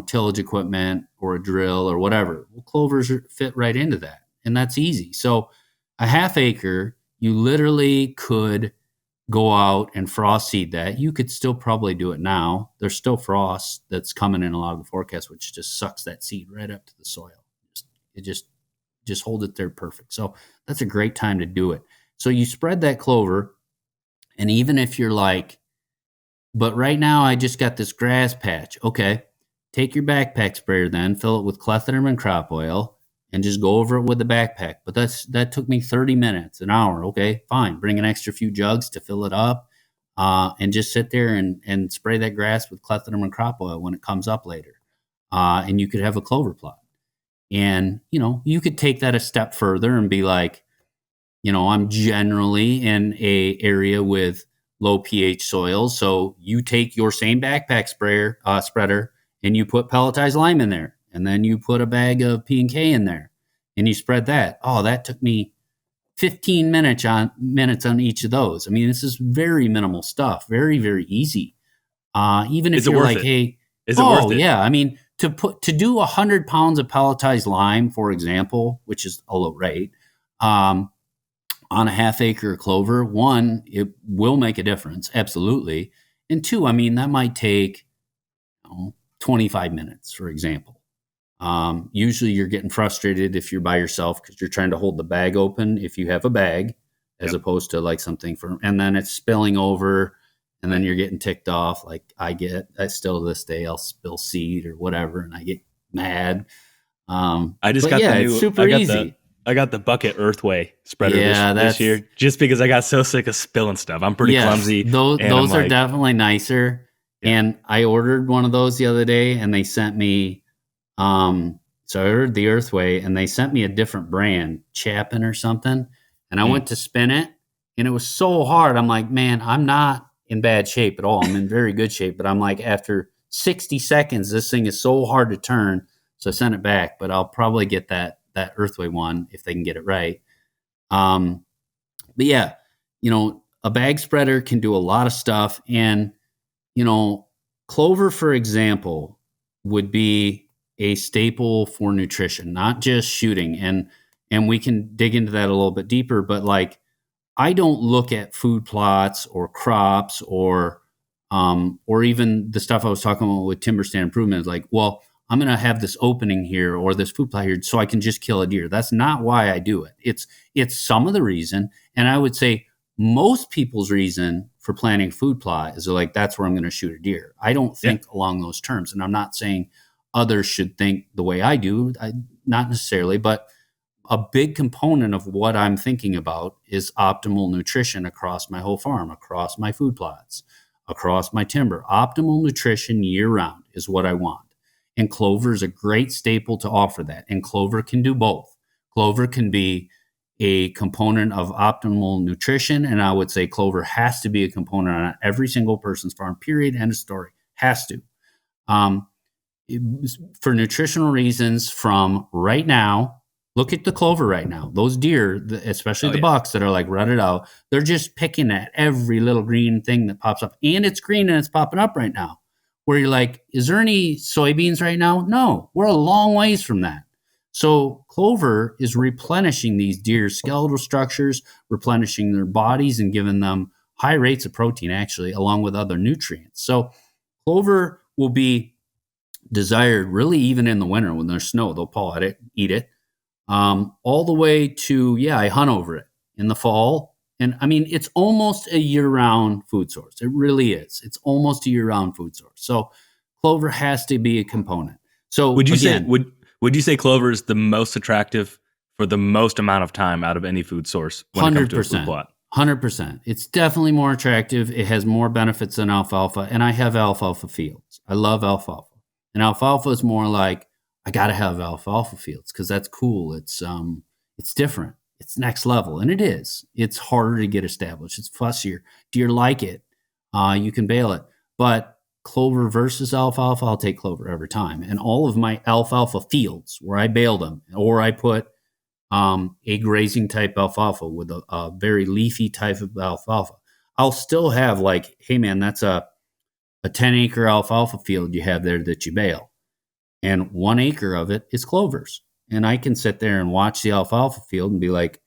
tillage equipment or a drill or whatever? Well, clovers fit right into that, and that's easy. So a half acre, you literally could go out and frost seed that. You could still probably do it now. There's still frost that's coming in a lot of the forecasts, which just sucks that seed right up to the soil. It just holds it there perfect. So that's a great time to do it. So you spread that clover, and even if you're like, but right now I just got this grass patch. Okay, take your backpack sprayer then, fill it with clethodim and crop oil, and just go over it with the backpack. But that took me 30 minutes, an hour. Okay, fine. Bring an extra few jugs to fill it up, and just sit there and spray that grass with clethodim and crop oil when it comes up later. And you could have a clover plot. And, you could take that a step further and be like, I'm generally in a area with low pH soils. So you take your same backpack spreader, and you put pelletized lime in there. And then you put a bag of P&K in there, and you spread that. Oh, that took me 15 minutes on each of those. I mean, this is very minimal stuff, very, very easy. Even if you're like, hey, is it worth it? Yeah. I mean, to do 100 pounds of pelletized lime, for example, which is a low rate, on a half acre of clover, 1, it will make a difference. Absolutely. And 2, I mean, that might take 25 minutes, for example. Usually you're getting frustrated if you're by yourself because you're trying to hold the bag open if you have a bag, as opposed to like something and then it's spilling over and then you're getting ticked off. Like I still to this day, I'll spill seed or whatever, and I get mad. I just got it's super easy. I got the bucket Earthway spreader this year just because I got so sick of spilling stuff. I'm pretty clumsy. Those are definitely nicer. Yeah. And I ordered one of those the other day, and they sent me, so I ordered the Earthway, and they sent me a different brand, Chapin or something. And I went to spin it, and it was so hard. I'm like, man, I'm not in bad shape at all. I'm in very good shape. But I'm like, after 60 seconds, this thing is so hard to turn. So I sent it back, but I'll probably get that Earthway one if they can get it right. But yeah, a bag spreader can do a lot of stuff. And, clover, for example, would be a staple for nutrition, not just shooting. And we can dig into that a little bit deeper, but like, I don't look at food plots or crops or even the stuff I was talking about with timber stand improvement is like, well, I'm going to have this opening here or this food plot here so I can just kill a deer. That's not why I do it. It's some of the reason. And I would say most people's reason for planting food plot is like, that's where I'm going to shoot a deer. I don't think along those terms. And I'm not saying others should think the way I do, not necessarily, but a big component of what I'm thinking about is optimal nutrition across my whole farm, across my food plots, across my timber. Optimal nutrition year round is what I want. And clover is a great staple to offer that. And clover can do both. Clover can be a component of optimal nutrition. And I would say clover has to be a component on every single person's farm, period, end of story. Has to. For nutritional reasons from right now, look at the clover right now. Those deer, especially the bucks that are like rutted out, they're just picking at every little green thing that pops up. And it's green and it's popping up right now. Where you're like, is there any soybeans right now? No, we're a long ways from that. So clover is replenishing these deer's skeletal structures, replenishing their bodies and giving them high rates of protein, actually, along with other nutrients. So clover will be desired really even in the winter when there's snow. They'll paw at it, eat it, all the way to, I hunt over it in the fall. And I mean, it's almost a year-round food source. It really is. It's almost a year-round food source. So clover has to be a component. So would you say clover is the most attractive for the most amount of time out of any food source when it comes to a food plot? 100%. It's definitely more attractive. It has more benefits than alfalfa. And I have alfalfa fields. I love alfalfa. And alfalfa is more like, I got to have alfalfa fields because that's cool. It's different. It's next level, and it is. It's harder to get established. It's fussier. Deer like it. You can bale it. But clover versus alfalfa, I'll take clover every time. And all of my alfalfa fields where I bale them or I put a grazing type alfalfa with a very leafy type of alfalfa, I'll still have like, hey, man, that's a 10-acre alfalfa field you have there that you bale. And 1 acre of it is clovers. And I can sit there and watch the alfalfa field and be like,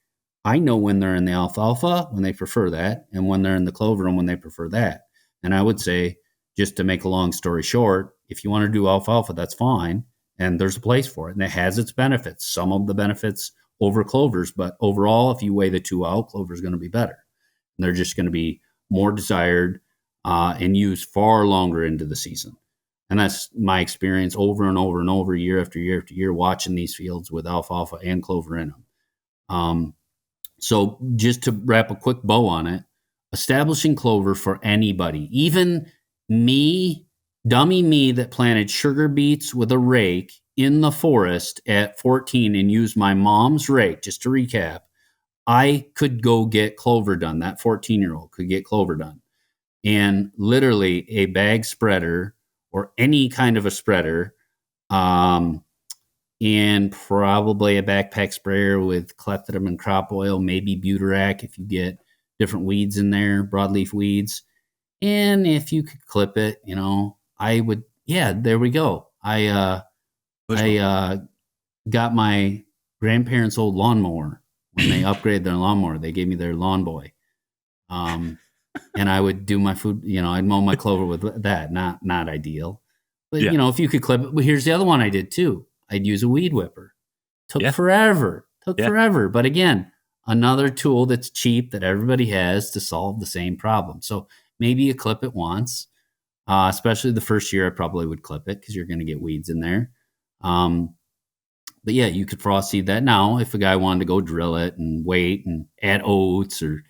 I know when they're in the alfalfa, when they prefer that, and when they're in the clover and when they prefer that. And I would say, just to make a long story short, if you want to do alfalfa, that's fine. And there's a place for it. And it has its benefits. Some of the benefits over clovers. But overall, if you weigh the two out, clover is going to be better. And they're just going to be more desired and used far longer into the season. And that's my experience over and over and over, year after year after year, watching these fields with alfalfa and clover in them. So just to wrap a quick bow on it, establishing clover for anybody, even me, dummy me that planted sugar beets with a rake in the forest at 14 and used my mom's rake, just to recap, I could go get clover done. That 14-year-old could get clover done. And literally a bag spreader or any kind of a spreader, and probably a backpack sprayer with clethodim and crop oil, maybe Buterac if you get different weeds in there, broadleaf weeds. And if you could clip it, I would, there we go. I got my grandparents' old lawnmower. When they upgraded their lawnmower, they gave me their lawn boy. And I would do my food, I'd mow my clover with that. Not ideal. But, if you could clip it. Well, here's the other one I did too. I'd use a weed whipper. Took forever. But again, another tool that's cheap that everybody has to solve the same problem. So maybe you clip it once. Especially the first year, I probably would clip it because you're going to get weeds in there. But yeah, you could frost seed that now. If a guy wanted to go drill it and wait and add oats, or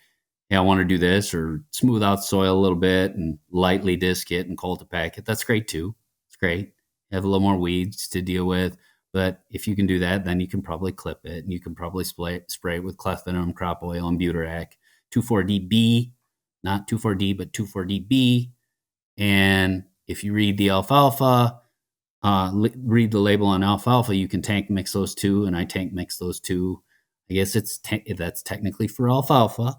I want to do this, or smooth out soil a little bit and lightly disc it and cultipack it, that's great too. It's great. You have a little more weeds to deal with. But if you can do that, then you can probably clip it, and you can probably spray it with clethodim, crop oil, and buterac, 2,4-DB, not 2,4-D, but 2,4-DB. And if you read the alfalfa, read the label on alfalfa, you can tank mix those two, and I tank mix those two. I guess that's technically for alfalfa,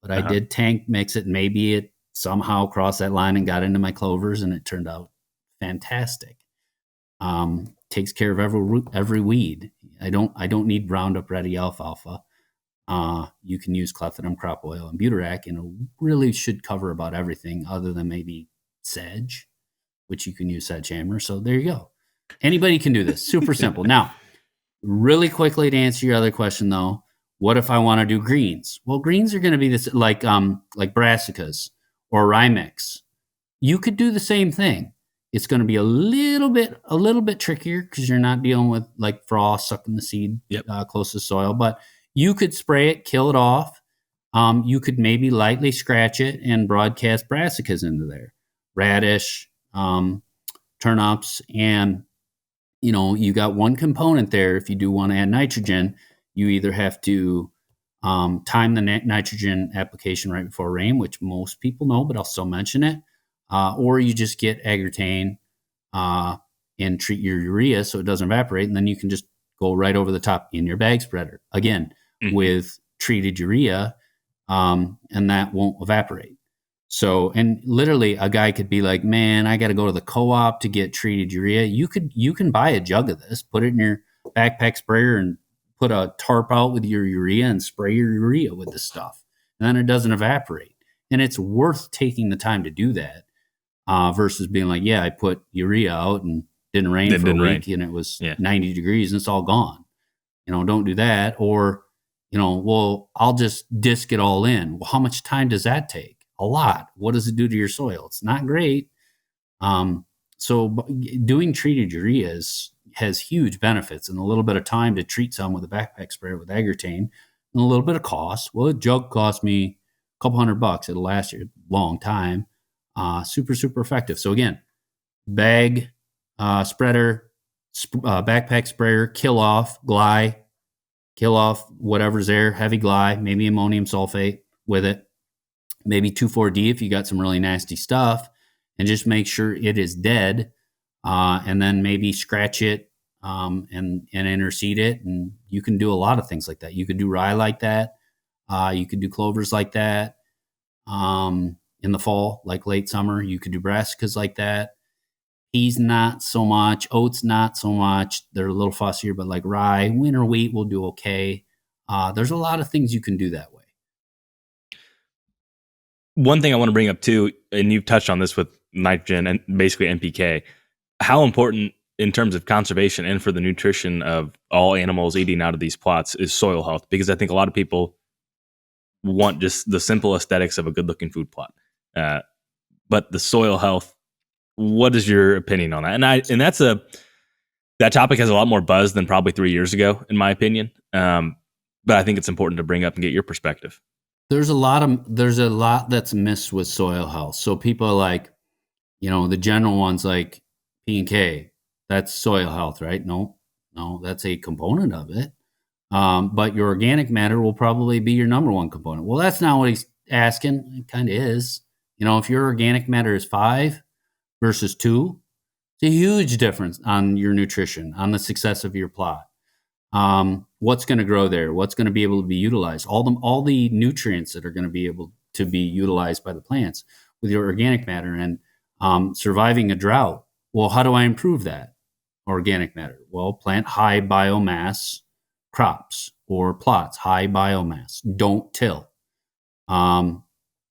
but I did tank mix it. Maybe it somehow crossed that line and got into my clovers, and it turned out fantastic. Takes care of every weed. I don't need Roundup Ready alfalfa. You can use clethodim, crop oil, and buterac, and it really should cover about everything other than maybe sedge, which you can use sedgehammer. So there you go. Anybody can do this. Super simple. Now, really quickly to answer your other question though, what if I want to do greens? Well, greens are going to be this like brassicas or rye mix. You could do the same thing. It's going to be a little bit trickier because you're not dealing with like frost sucking the seed close to soil, but you could spray it, kill it off. You could maybe lightly scratch it and broadcast brassicas into there, radish, turnips, and you got one component there. If you do want to add nitrogen, you either have to time the nitrogen application right before rain, which most people know, but I'll still mention it. Or you just get agrotane and treat your urea so it doesn't evaporate, and then you can just go right over the top in your bag spreader again with treated urea, and that won't evaporate. So, and literally a guy could be like, man, I got to go to the co-op to get treated urea. You can buy a jug of this, put it in your backpack sprayer, and put a tarp out with your urea and spray your urea with this stuff. And then it doesn't evaporate. And it's worth taking the time to do that versus being like, yeah, I put urea out and didn't rain for a week and it was 90 degrees and it's all gone. Don't do that. Or, well, I'll just disc it all in. Well, how much time does that take? A lot. What does it do to your soil? It's not great. So doing treated urea has huge benefits, and a little bit of time to treat some with a backpack sprayer with agrotane, and a little bit of cost. Well, a jug cost me a couple $100. It'll last you a long time. Super, super effective. So again, bag, spreader, backpack sprayer, kill off whatever's there, heavy gly, maybe ammonium sulfate with it. Maybe 2,4-D if you got some really nasty stuff, and just make sure it is dead. And then maybe scratch it and interseed it. And you can do a lot of things like that. You could do rye like that. You could do clovers like that in the fall, like late summer. You could do brassicas like that. Peas, not so much. Oats, not so much. They're a little fussier, but like rye, winter wheat will do okay. There's a lot of things you can do that way. One thing I want to bring up too, and you've touched on this with nitrogen and basically NPK, how important in terms of conservation and for the nutrition of all animals eating out of these plots is soil health, because I think a lot of people want just the simple aesthetics of a good looking food plot. But the soil health, what is your opinion on that? And that topic has a lot more buzz than probably 3 years ago, in my opinion. But I think it's important to bring up and get your perspective. There's a lot that's missed with soil health. So people are like, the general ones like P&K, that's soil health, right? No, that's a component of it. But your organic matter will probably be your number one component. Well, that's not what he's asking. It kind of is. If your organic matter is 5 versus 2, it's a huge difference on your nutrition, on the success of your plot. What's going to grow there? What's going to be able to be utilized? All the nutrients that are going to be able to be utilized by the plants with your organic matter, and surviving a drought. Well, how do I improve that organic matter? Well, plant high biomass crops or plots, high biomass. Don't till. I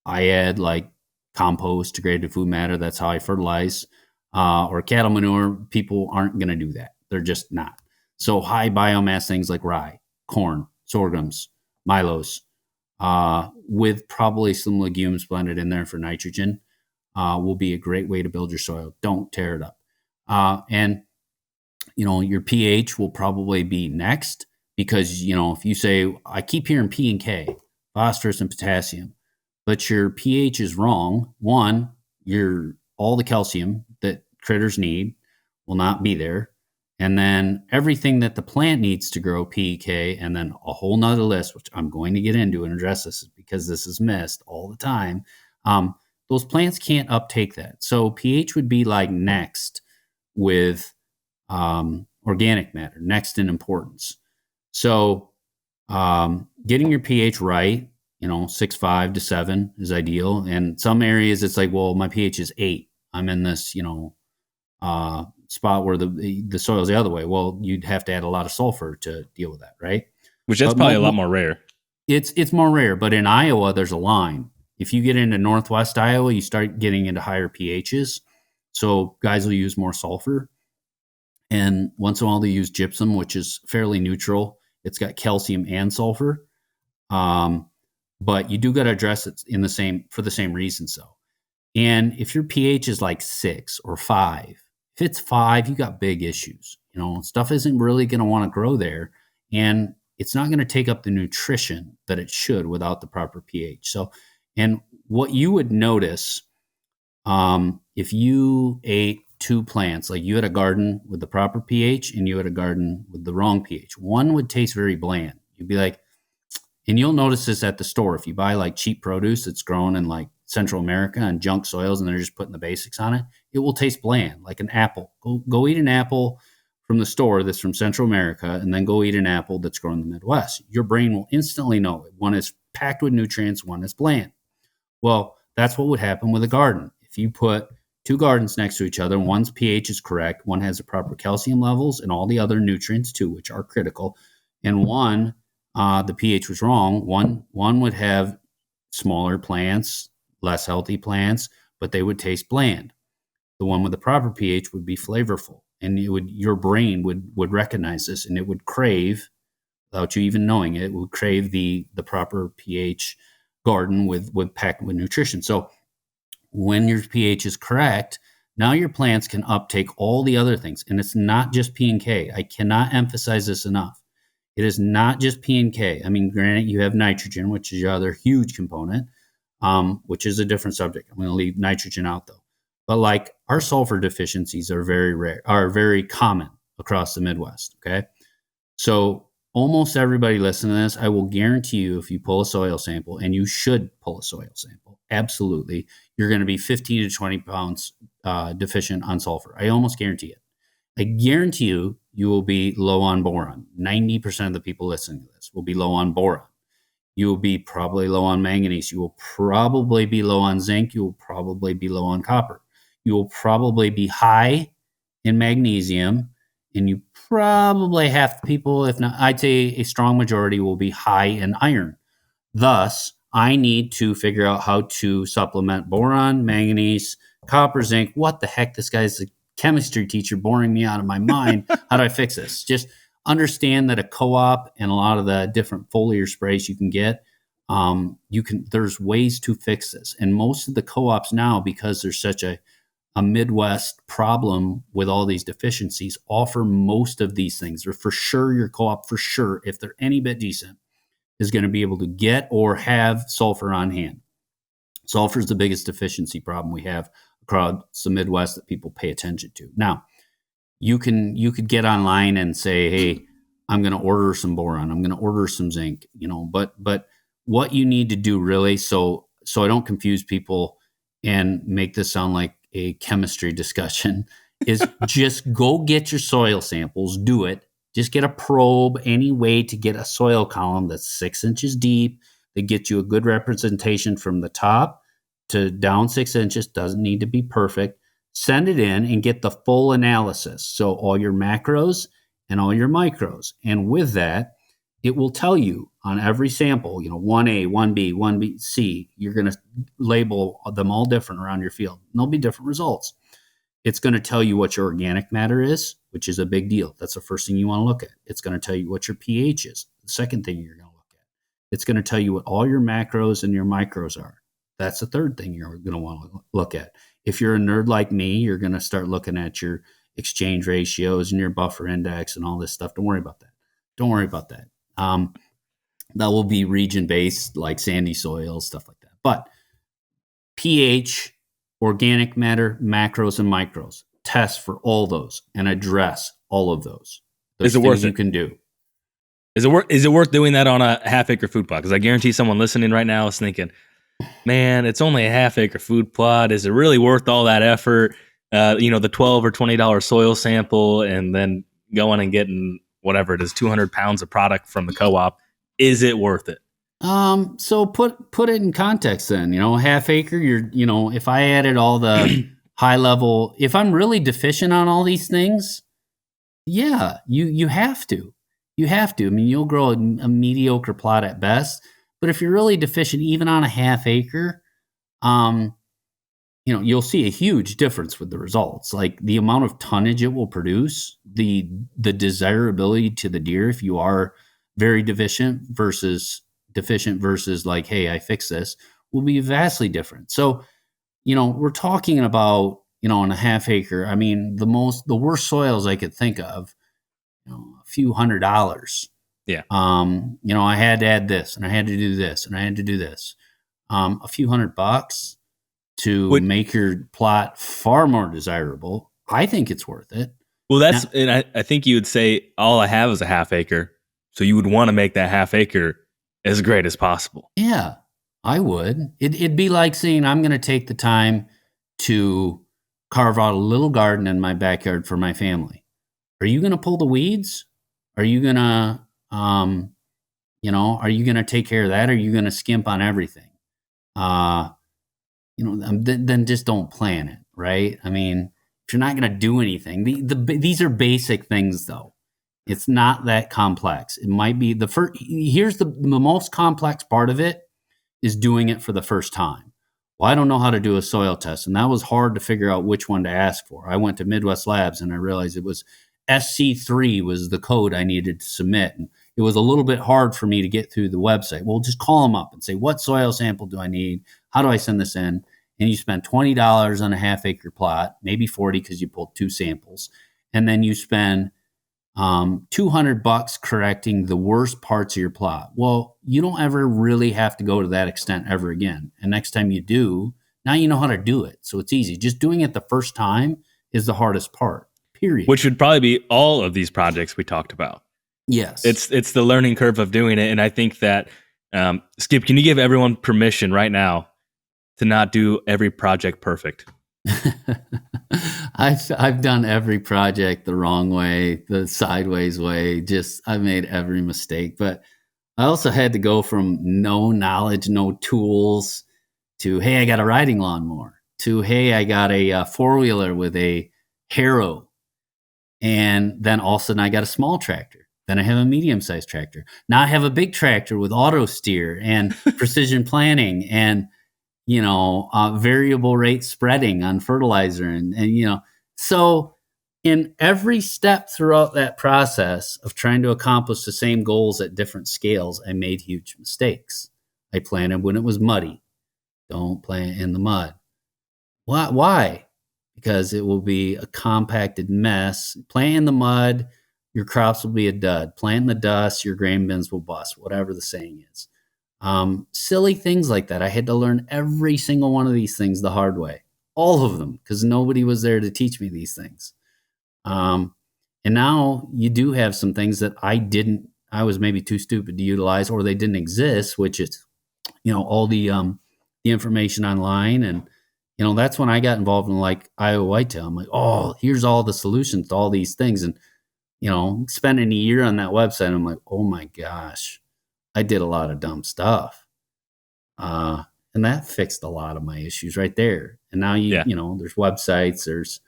add like compost, degraded food matter. That's how I fertilize. Or cattle manure. People aren't going to do that. They're just not. So high biomass things like rye, corn, sorghums, milos, with probably some legumes blended in there for nitrogen. will be a great way to build your soil. Don't tear it up. And your pH will probably be next because, if you say, I keep hearing P and K, phosphorus and potassium, but your pH is wrong. One, all the calcium that critters need will not be there. And then everything that the plant needs to grow, P, K, and then a whole nother list, which I'm going to get into and address this because this is missed all the time. Those plants can't uptake that. So pH would be like next with organic matter, next in importance. So getting your pH right, 6.5 to 7 is ideal. And some areas it's like, well, my pH is 8. I'm in this, spot where the soil is the other way. Well, you'd have to add a lot of sulfur to deal with that, right? Which that's probably a lot more rare. It's more rare, but in Iowa, there's a line. If you get into Northwest Iowa, you start getting into higher pHs. So guys will use more sulfur. And once in a while, they use gypsum, which is fairly neutral. It's got calcium and sulfur. But you do got to address it for the same reasons, though. And if your pH is like 6 or 5, if it's 5, you got big issues. Stuff isn't really going to want to grow there. And it's not going to take up the nutrition that it should without the proper pH. So, and what you would notice if you ate 2 plants, like you had a garden with the proper pH and you had a garden with the wrong pH, one would taste very bland. You'd be like, and you'll notice this at the store. If you buy like cheap produce that's grown in like Central America and junk soils and they're just putting the basics on it, it will taste bland, like an apple. Go eat an apple from the store that's from Central America and then go eat an apple that's grown in the Midwest. Your brain will instantly know it. One is packed with nutrients, one is bland. Well, that's what would happen with a garden. If you put 2 gardens next to each other, one's pH is correct, one has the proper calcium levels and all the other nutrients too, which are critical, and one, the pH was wrong, one would have smaller plants, less healthy plants, but they would taste bland. The one with the proper pH would be flavorful, and your brain would recognize this, and it would crave, without you even knowing it, would crave the proper pH garden with packed with nutrition. So when your pH is correct, now your plants can uptake all the other things, and it's not just P and K. I cannot emphasize this enough. It is not just P and K. I mean, granted, you have nitrogen, which is your other huge component, which is a different subject. I'm going to leave nitrogen out though. But like our sulfur deficiencies are very common across the Midwest. Okay. So almost everybody listening to this, I will guarantee you, if you pull a soil sample, and you should pull a soil sample, absolutely, you're going to be 15 to 20 pounds deficient on sulfur. I almost guarantee it. I guarantee you will be low on boron. 90% of the people listening to this will be low on boron. You will be probably low on manganese. You will probably be low on zinc. You will probably be low on copper. You will probably be high in magnesium. And you probably have people, if not, I'd say a strong majority will be high in iron. Thus, I need to figure out how to supplement boron, manganese, copper, zinc. What the heck? This guy's a chemistry teacher boring me out of my mind. How do I fix this? Just understand that a co-op and a lot of the different foliar sprays you can get, there's ways to fix this. And most of the co-ops now, because there's such a Midwest problem with all these deficiencies, offer most of these things. Or for sure, your co-op, for sure, if they're any bit decent, is going to be able to get or have sulfur on hand. Sulfur is the biggest deficiency problem we have across the Midwest that people pay attention to. Now, you could get online and say, hey, I'm going to order some boron, I'm going to order some zinc, but what you need to do really, so I don't confuse people and make this sound like a chemistry discussion, is just go get your soil samples, do it. Just get a probe, any way to get a soil column that's 6 inches deep, that gets you a good representation from the top to down 6 inches, doesn't need to be perfect. Send it in and get the full analysis. So all your macros and all your micros. And with that, it will tell you on every sample, 1A, 1B, 1B, C, you're going to label them all different around your field. And there'll be different results. It's going to tell you what your organic matter is, which is a big deal. That's the first thing you want to look at. It's going to tell you what your pH is. The second thing you're going to look at. It's going to tell you what all your macros and your micros are. That's the third thing you're going to want to look at. If you're a nerd like me, you're going to start looking at your exchange ratios and your buffer index and all this stuff. Don't worry about that. Don't worry about that. That will be region based, like sandy soil, stuff like that. But pH, organic matter, macros and micros, test for all those and address all of those. Is it worth it? You can do. Is it worth doing that on a half-acre food plot? Because I guarantee someone listening right now is thinking, man, it's only a half-acre food plot. Is it really worth all that effort? The $12 or $20 soil sample and then going and getting whatever it is, 200 pounds of product from the co-op. Is it worth it? So put it in context then, half acre, if I added all the high level, if I'm really deficient on all these things, yeah, you have to. You have to. I mean, you'll grow a mediocre plot at best, but if you're really deficient, even on a half acre, you'll see a huge difference with the results. Like the amount of tonnage it will produce, the desirability to the deer if you are very deficient versus like, hey, I fix this, will be vastly different. So, we're talking about, on a half acre, I mean, the worst soils I could think of, a few $100s. Yeah. I had to add this and I had to do this and I had to do this. A few $100 to make your plot far more desirable. I think it's worth it. Well, and I think you would say all I have is a half acre. So you would want to make that half acre as great as possible. Yeah, I would. It'd be like saying I'm going to take the time to carve out a little garden in my backyard for my family. Are you going to pull the weeds? Are you going to, are you going to take care of that? Are you going to skimp on everything? Then just don't plan it, right? I mean, if you're not going to do anything, these are basic things though. It's not that complex. It might be the first. Here's the most complex part of it is doing it for the first time. Well, I don't know how to do a soil test, and that was hard to figure out which one to ask for. I went to Midwest Labs, and I realized it was SC3 was the code I needed to submit, and it was a little bit hard for me to get through the website. Well, just call them up and say, what soil sample do I need? How do I send this in? And you spend $20 on a half acre plot, maybe 40 because you pulled 2 samples, and then you spend $200 correcting the worst parts of your plot. Well, you don't ever really have to go to that extent ever again. And next time you do, now you know how to do it. So it's easy. Just doing it the first time is the hardest part, period. Which would probably be all of these projects we talked about. Yes. It's the learning curve of doing it. And I think that, Skip, can you give everyone permission right now to not do every project perfect? I've done every project the wrong way, the sideways way. I've made every mistake, but I also had to go from no knowledge, no tools to, hey, I got a riding lawnmower to, hey, I got a 4-wheeler with a harrow. And then all of a sudden I got a small tractor. Then I have a medium-sized tractor. Now I have a big tractor with auto steer and precision planning and variable rate spreading on fertilizer. And so in every step throughout that process of trying to accomplish the same goals at different scales, I made huge mistakes. I planted when it was muddy. Don't plant in the mud. Why? Because it will be a compacted mess. Plant in the mud, your crops will be a dud. Plant in the dust, your grain bins will bust, whatever the saying is. Silly things like that. I had to learn every single one of these things the hard way. All of them, because nobody was there to teach me these things. And now you do have some things that I was maybe too stupid to utilize, or they didn't exist, which is, all the information online. And, that's when I got involved in like Iowa whitetail. I'm like, oh, here's all the solutions to all these things. And, spending a year on that website, I'm like, oh my gosh, I did a lot of dumb stuff. And that fixed a lot of my issues right there. And now there's websites, there's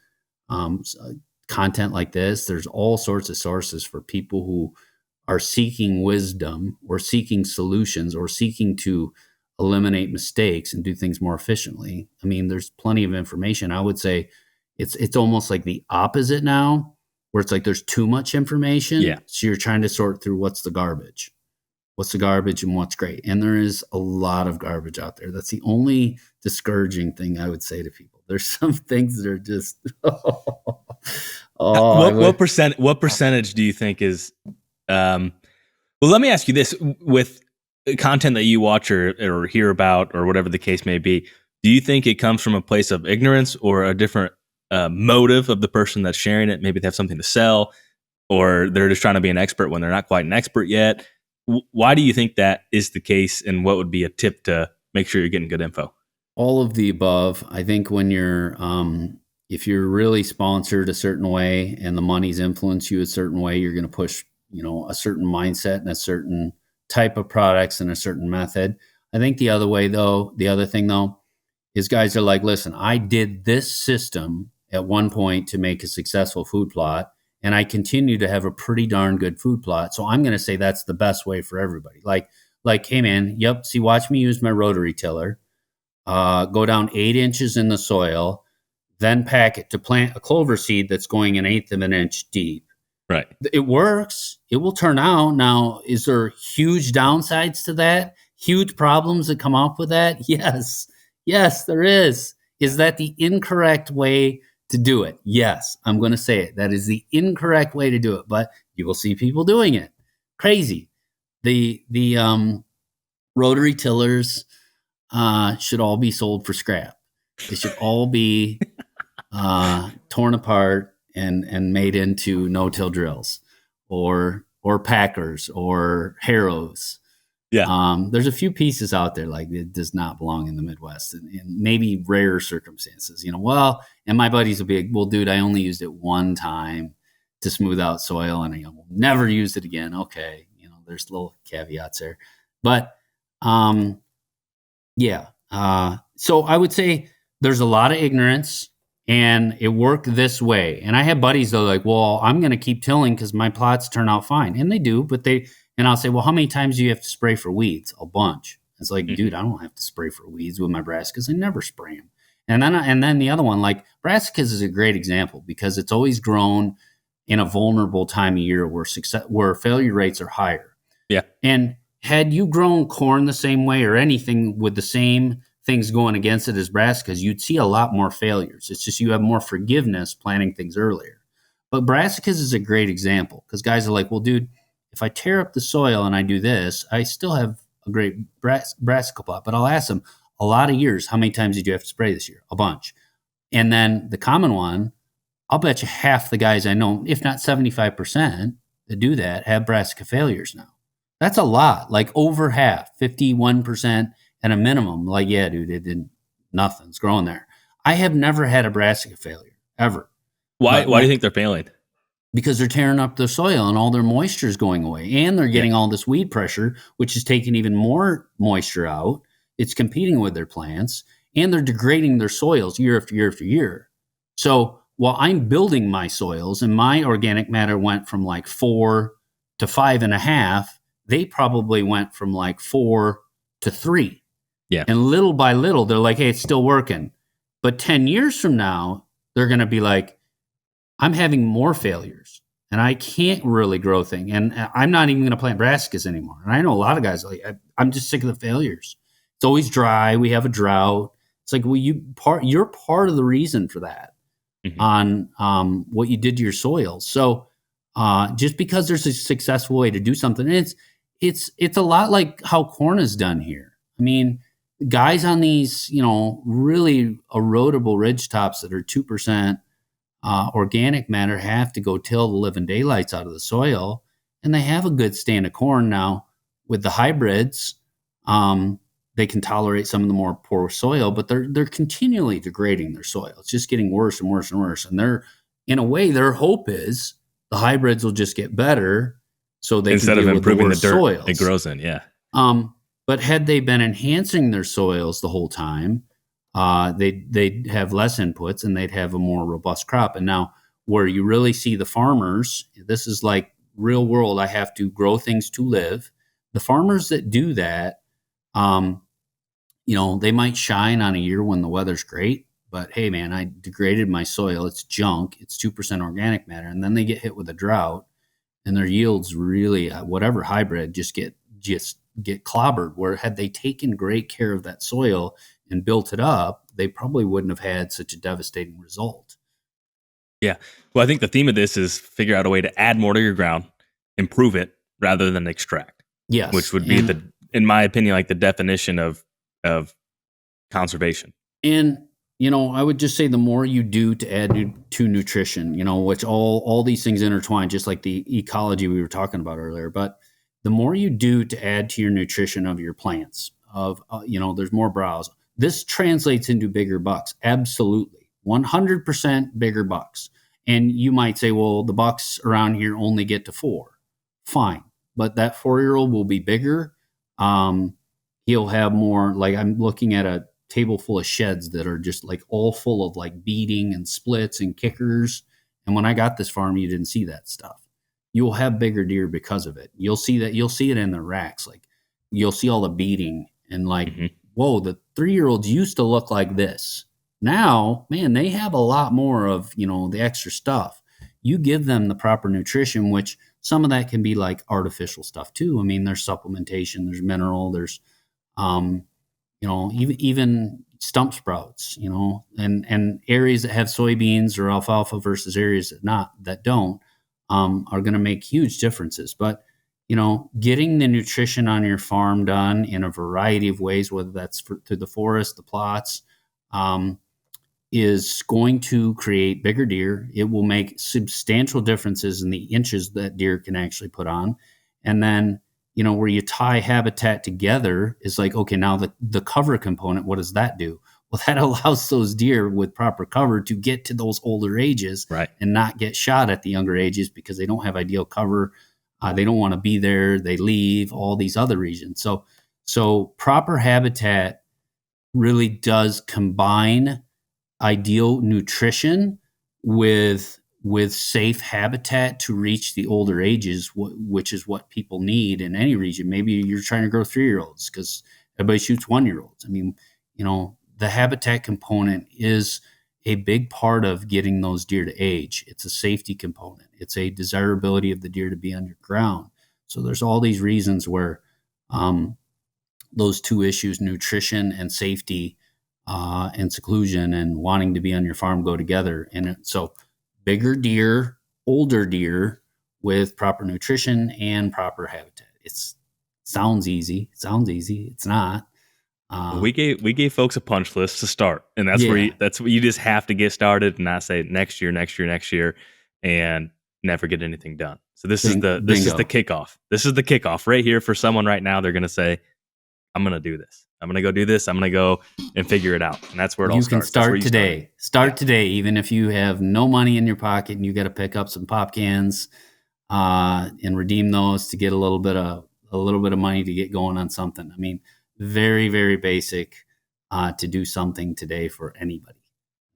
content like this. There's all sorts of sources for people who are seeking wisdom or seeking solutions or seeking to eliminate mistakes and do things more efficiently. I mean, there's plenty of information. I would say it's almost like the opposite now, where it's like there's too much information. Yeah. So you're trying to sort through what's the garbage. what's the garbage and what's great. And there is a lot of garbage out there. That's the only discouraging thing I would say to people. There's some things that are just, What percentage do you think is, well, let me ask you this, with content that you watch or hear about or whatever the case may be, do you think it comes from a place of ignorance or a different motive of the person that's sharing it? Maybe they have something to sell, or they're just trying to be an expert when they're not quite an expert yet. Why do you think that is the case, and what would be a tip to make sure you're getting good info? All of the above. I think when you're, if you're really sponsored a certain way and the money's influenced you a certain way, you're going to push, a certain mindset and a certain type of products and a certain method. I think the other thing though, is guys are like, listen, I did this system at one point to make a successful food plot, and I continue to have a pretty darn good food plot. So I'm going to say that's the best way for everybody. Like, hey man, watch me use my rotary tiller, go down 8 inches in the soil, then pack it to plant a clover seed that's going 1/8 of an inch deep. Right. It works. It will turn out. Now, is there huge downsides to that? Huge problems that come up with that? Yes. Yes, there is. Is that the incorrect way to do it? Yes, I'm going to say it. That is the incorrect way to do it, but you will see people doing it. Crazy. The rotary tillers should all be sold for scrap. They should all be torn apart and made into no-till drills or packers or harrows. Yeah. There's a few pieces out there like it does not belong in the Midwest, and maybe rare circumstances, and my buddies will be like, well, dude, I only used it one time to smooth out soil and I will never use it again. Okay. There's little caveats there, but, yeah. So I would say there's a lot of ignorance and it worked this way. And I have buddies that are like, well, I'm going to keep tilling because my plots turn out fine. And they do, and I'll say, well, how many times do you have to spray for weeds? A bunch. It's like, dude, I don't have to spray for weeds with my brassicas. I never spray them. And then the other one, like brassicas is a great example because it's always grown in a vulnerable time of year where failure rates are higher. Yeah. And had you grown corn the same way or anything with the same things going against it as brassicas, you'd see a lot more failures. It's just you have more forgiveness planting things earlier. But brassicas is a great example because guys are like, well, dude, if I tear up the soil and I do this, I still have a great brassica plot. But I'll ask them a lot of years, how many times did you have to spray this year? A bunch. And then the common one, I'll bet you half the guys I know, if not 75% that do that, have brassica failures now. That's a lot, like over half, 51% at a minimum. Like, yeah, dude, it didn't, nothing's growing there. I have never had a brassica failure, ever. Why do you think they're failing? Because they're tearing up the soil and all their moisture is going away. And they're getting all this weed pressure, which is taking even more moisture out. It's competing with their plants. And they're degrading their soils year after year after year. So while I'm building my soils and my organic matter went from like 4 to 5.5, they probably went from like 4 to 3. Yeah. And little by little, they're like, hey, it's still working. But 10 years from now, they're going to be like, I'm having more failures and I can't really grow things. And I'm not even going to plant brassicas anymore. And I know a lot of guys are like, I'm just sick of the failures. It's always dry. We have a drought. It's like, well, you're part of the reason for that on what you did to your soil. So just because there's a successful way to do something, it's a lot like how corn is done here. I mean, guys on these, really erodible ridge tops that are 2% organic matter have to go till the living daylights out of the soil, and they have a good stand of corn now. With the hybrids, they can tolerate some of the more poor soil, but they're continually degrading their soil. It's just getting worse and worse and worse. And in a way, their hope is the hybrids will just get better, so they instead can deal of improving with the dirt soils it grows in. Yeah. But had they been enhancing their soils the whole time, they'd have less inputs and they'd have a more robust crop. And now where you really see the farmers, this is like real world, I have to grow things to live. The farmers that do that, they might shine on a year when the weather's great, but hey man, I degraded my soil. It's junk. It's 2% organic matter. And then they get hit with a drought and their yields really, whatever hybrid, just get just get clobbered. Where had they taken great care of that soil and built it up, they probably wouldn't have had such a devastating result. Yeah. Well, I think the theme of this is figure out a way to add more to your ground, improve it rather than extract. Yes. Which would be in my opinion, like the definition of conservation. And, I would just say the more you do to add to nutrition, which all these things intertwine, just like the ecology we were talking about earlier, but the more you do to add to your nutrition of your plants, there's more browse. This translates into bigger bucks. Absolutely. 100% bigger bucks. And you might say, well, the bucks around here only get to 4. Fine. But that 4-year-old will be bigger. He'll have more, like I'm looking at a table full of sheds that are just like all full of like beating and splits and kickers. And when I got this farm, you didn't see that stuff. You will have bigger deer because of it. You'll see it in the racks. Like you'll see all the beating and like, whoa, the 3-year-olds used to look like this. Now, man, they have a lot more of, the extra stuff. You give them the proper nutrition, which some of that can be like artificial stuff too. I mean, there's supplementation, there's mineral, there's, even stump sprouts, and areas that have soybeans or alfalfa versus areas that don't, are going to make huge differences. But, getting the nutrition on your farm done in a variety of ways, whether that's through the forest, the plots, is going to create bigger deer. It will make substantial differences in the inches that deer can actually put on. And then, where you tie habitat together is like, okay, now the cover component, what does that do? Well, that allows those deer with proper cover to get to those older ages, right, and not get shot at the younger ages because they don't have ideal cover. They don't want to be there. They leave all these other regions. So proper habitat really does combine ideal nutrition with safe habitat to reach the older ages, which is what people need in any region. Maybe you're trying to grow 3-year-olds because everybody shoots 1-year-olds. I mean, the habitat component is a big part of getting those deer to age. It's a safety component. It's a desirability of the deer to be on your ground. So there's all these reasons where those two issues, nutrition and safety, and seclusion and wanting to be on your farm, go together. And so bigger deer, older deer with proper nutrition and proper habitat. Sounds easy. It's not. We gave folks a punch list to start, and that's where you just have to get started and not say next year, and never get anything done. So this is the kickoff. This is the kickoff right here for someone right now. They're going to say, I'm going to do this. I'm going to go do this. I'm going to go and figure it out. And that's where it all starts. You can start today. Start today, even if you have no money in your pocket and you got to pick up some pop cans and redeem those to get a little bit of money to get going on something. I mean, very, very basic to do something today for anybody.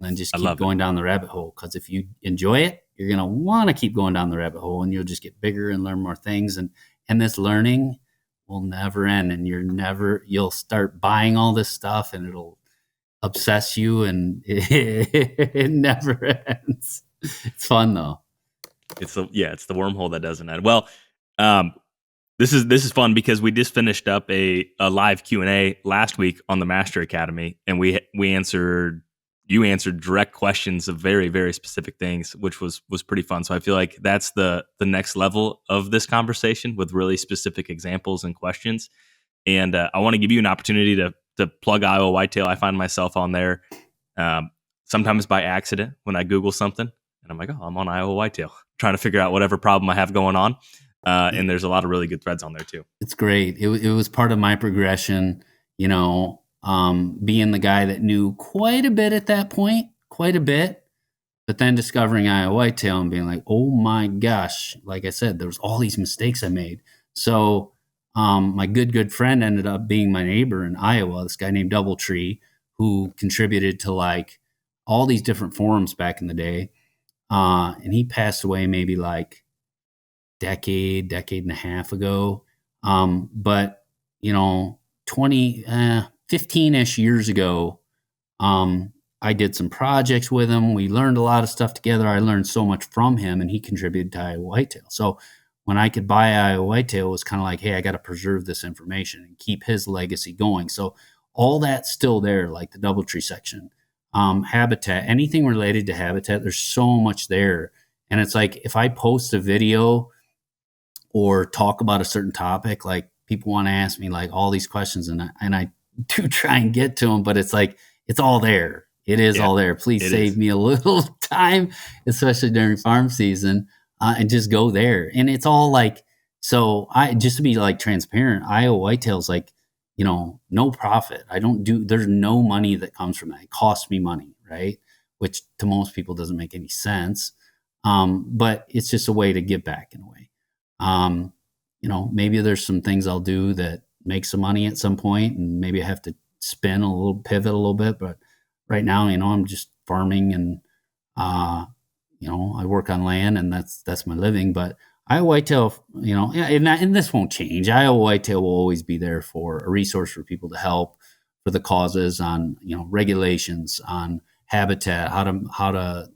And just keep going down the rabbit hole, because if you enjoy it, you're going to want to keep going down the rabbit hole, and you'll just get bigger and learn more things. And this learning will never end, and you'll start buying all this stuff and it'll obsess you, and it never ends. It's fun though. It's the wormhole that doesn't end. Well, this is fun because we just finished up a live Q&A last week on the Master Academy, and you answered direct questions of very, very specific things, which was pretty fun. So I feel like that's the next level of this conversation, with really specific examples and questions. And I want to give you an opportunity to plug Iowa Whitetail. I find myself on there sometimes by accident when I Google something, and I'm like, oh, I'm on Iowa Whitetail, trying to figure out whatever problem I have going on. And there's a lot of really good threads on there too. It's great. It was part of my progression, being the guy that knew quite a bit at that point, but then discovering Iowa Whitetail and being like, oh my gosh, like I said, there was all these mistakes I made. So my good friend ended up being my neighbor in Iowa, this guy named Doubletree, who contributed to like all these different forums back in the day. And he passed away maybe like decade and a half ago. But 15-ish years ago, I did some projects with him. We learned a lot of stuff together. I learned so much from him, and he contributed to Iowa Whitetail. So when I could buy Iowa whitetail, it was kind of like, hey, I got to preserve this information and keep his legacy going. So all that's still there, like the DoubleTree section, habitat, anything related to habitat. There's so much there, and it's like if I post a video or talk about a certain topic, like people want to ask me like all these questions, and I do try and get to them, but it's like it's all there. It is all there. Please save me a little time, especially during farm season, and just go there. And it's all like, so I just to be like transparent, Iowa whitetail's like, no profit. There's no money that comes from that. It costs me money, right? Which to most people doesn't make any sense. But it's just a way to give back in a way. Maybe there's some things I'll do that make some money at some point, and maybe I have to pivot a little bit. But right now, I'm just farming, and I work on land, and that's my living. But Iowa whitetail, and this won't change. Iowa whitetail will always be there for a resource for people to help for the causes on, regulations on habitat, how to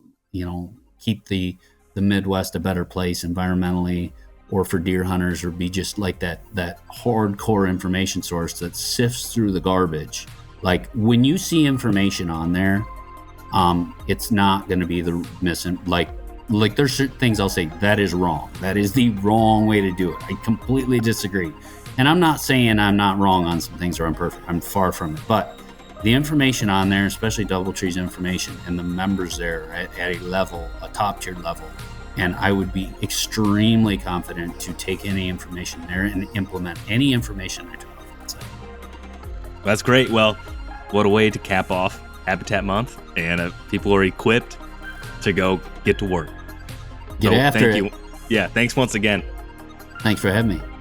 keep the Midwest a better place environmentally, or for deer hunters, or be just like that hardcore information source that sifts through the garbage. Like when you see information on there, it's not going to be the missing, like there's certain things I'll say that is wrong. That is the wrong way to do it. I completely disagree. And I'm not saying I'm not wrong on some things or I'm perfect. I'm far from it. But the information on there, especially DoubleTree's information and the members there at a top tier level. And I would be extremely confident to take any information there and implement any information I took off that site. That's great. Well, what a way to cap off Habitat Month, and people are equipped to go get to work. Get after it. Thank you. Yeah, thanks once again. Thanks for having me.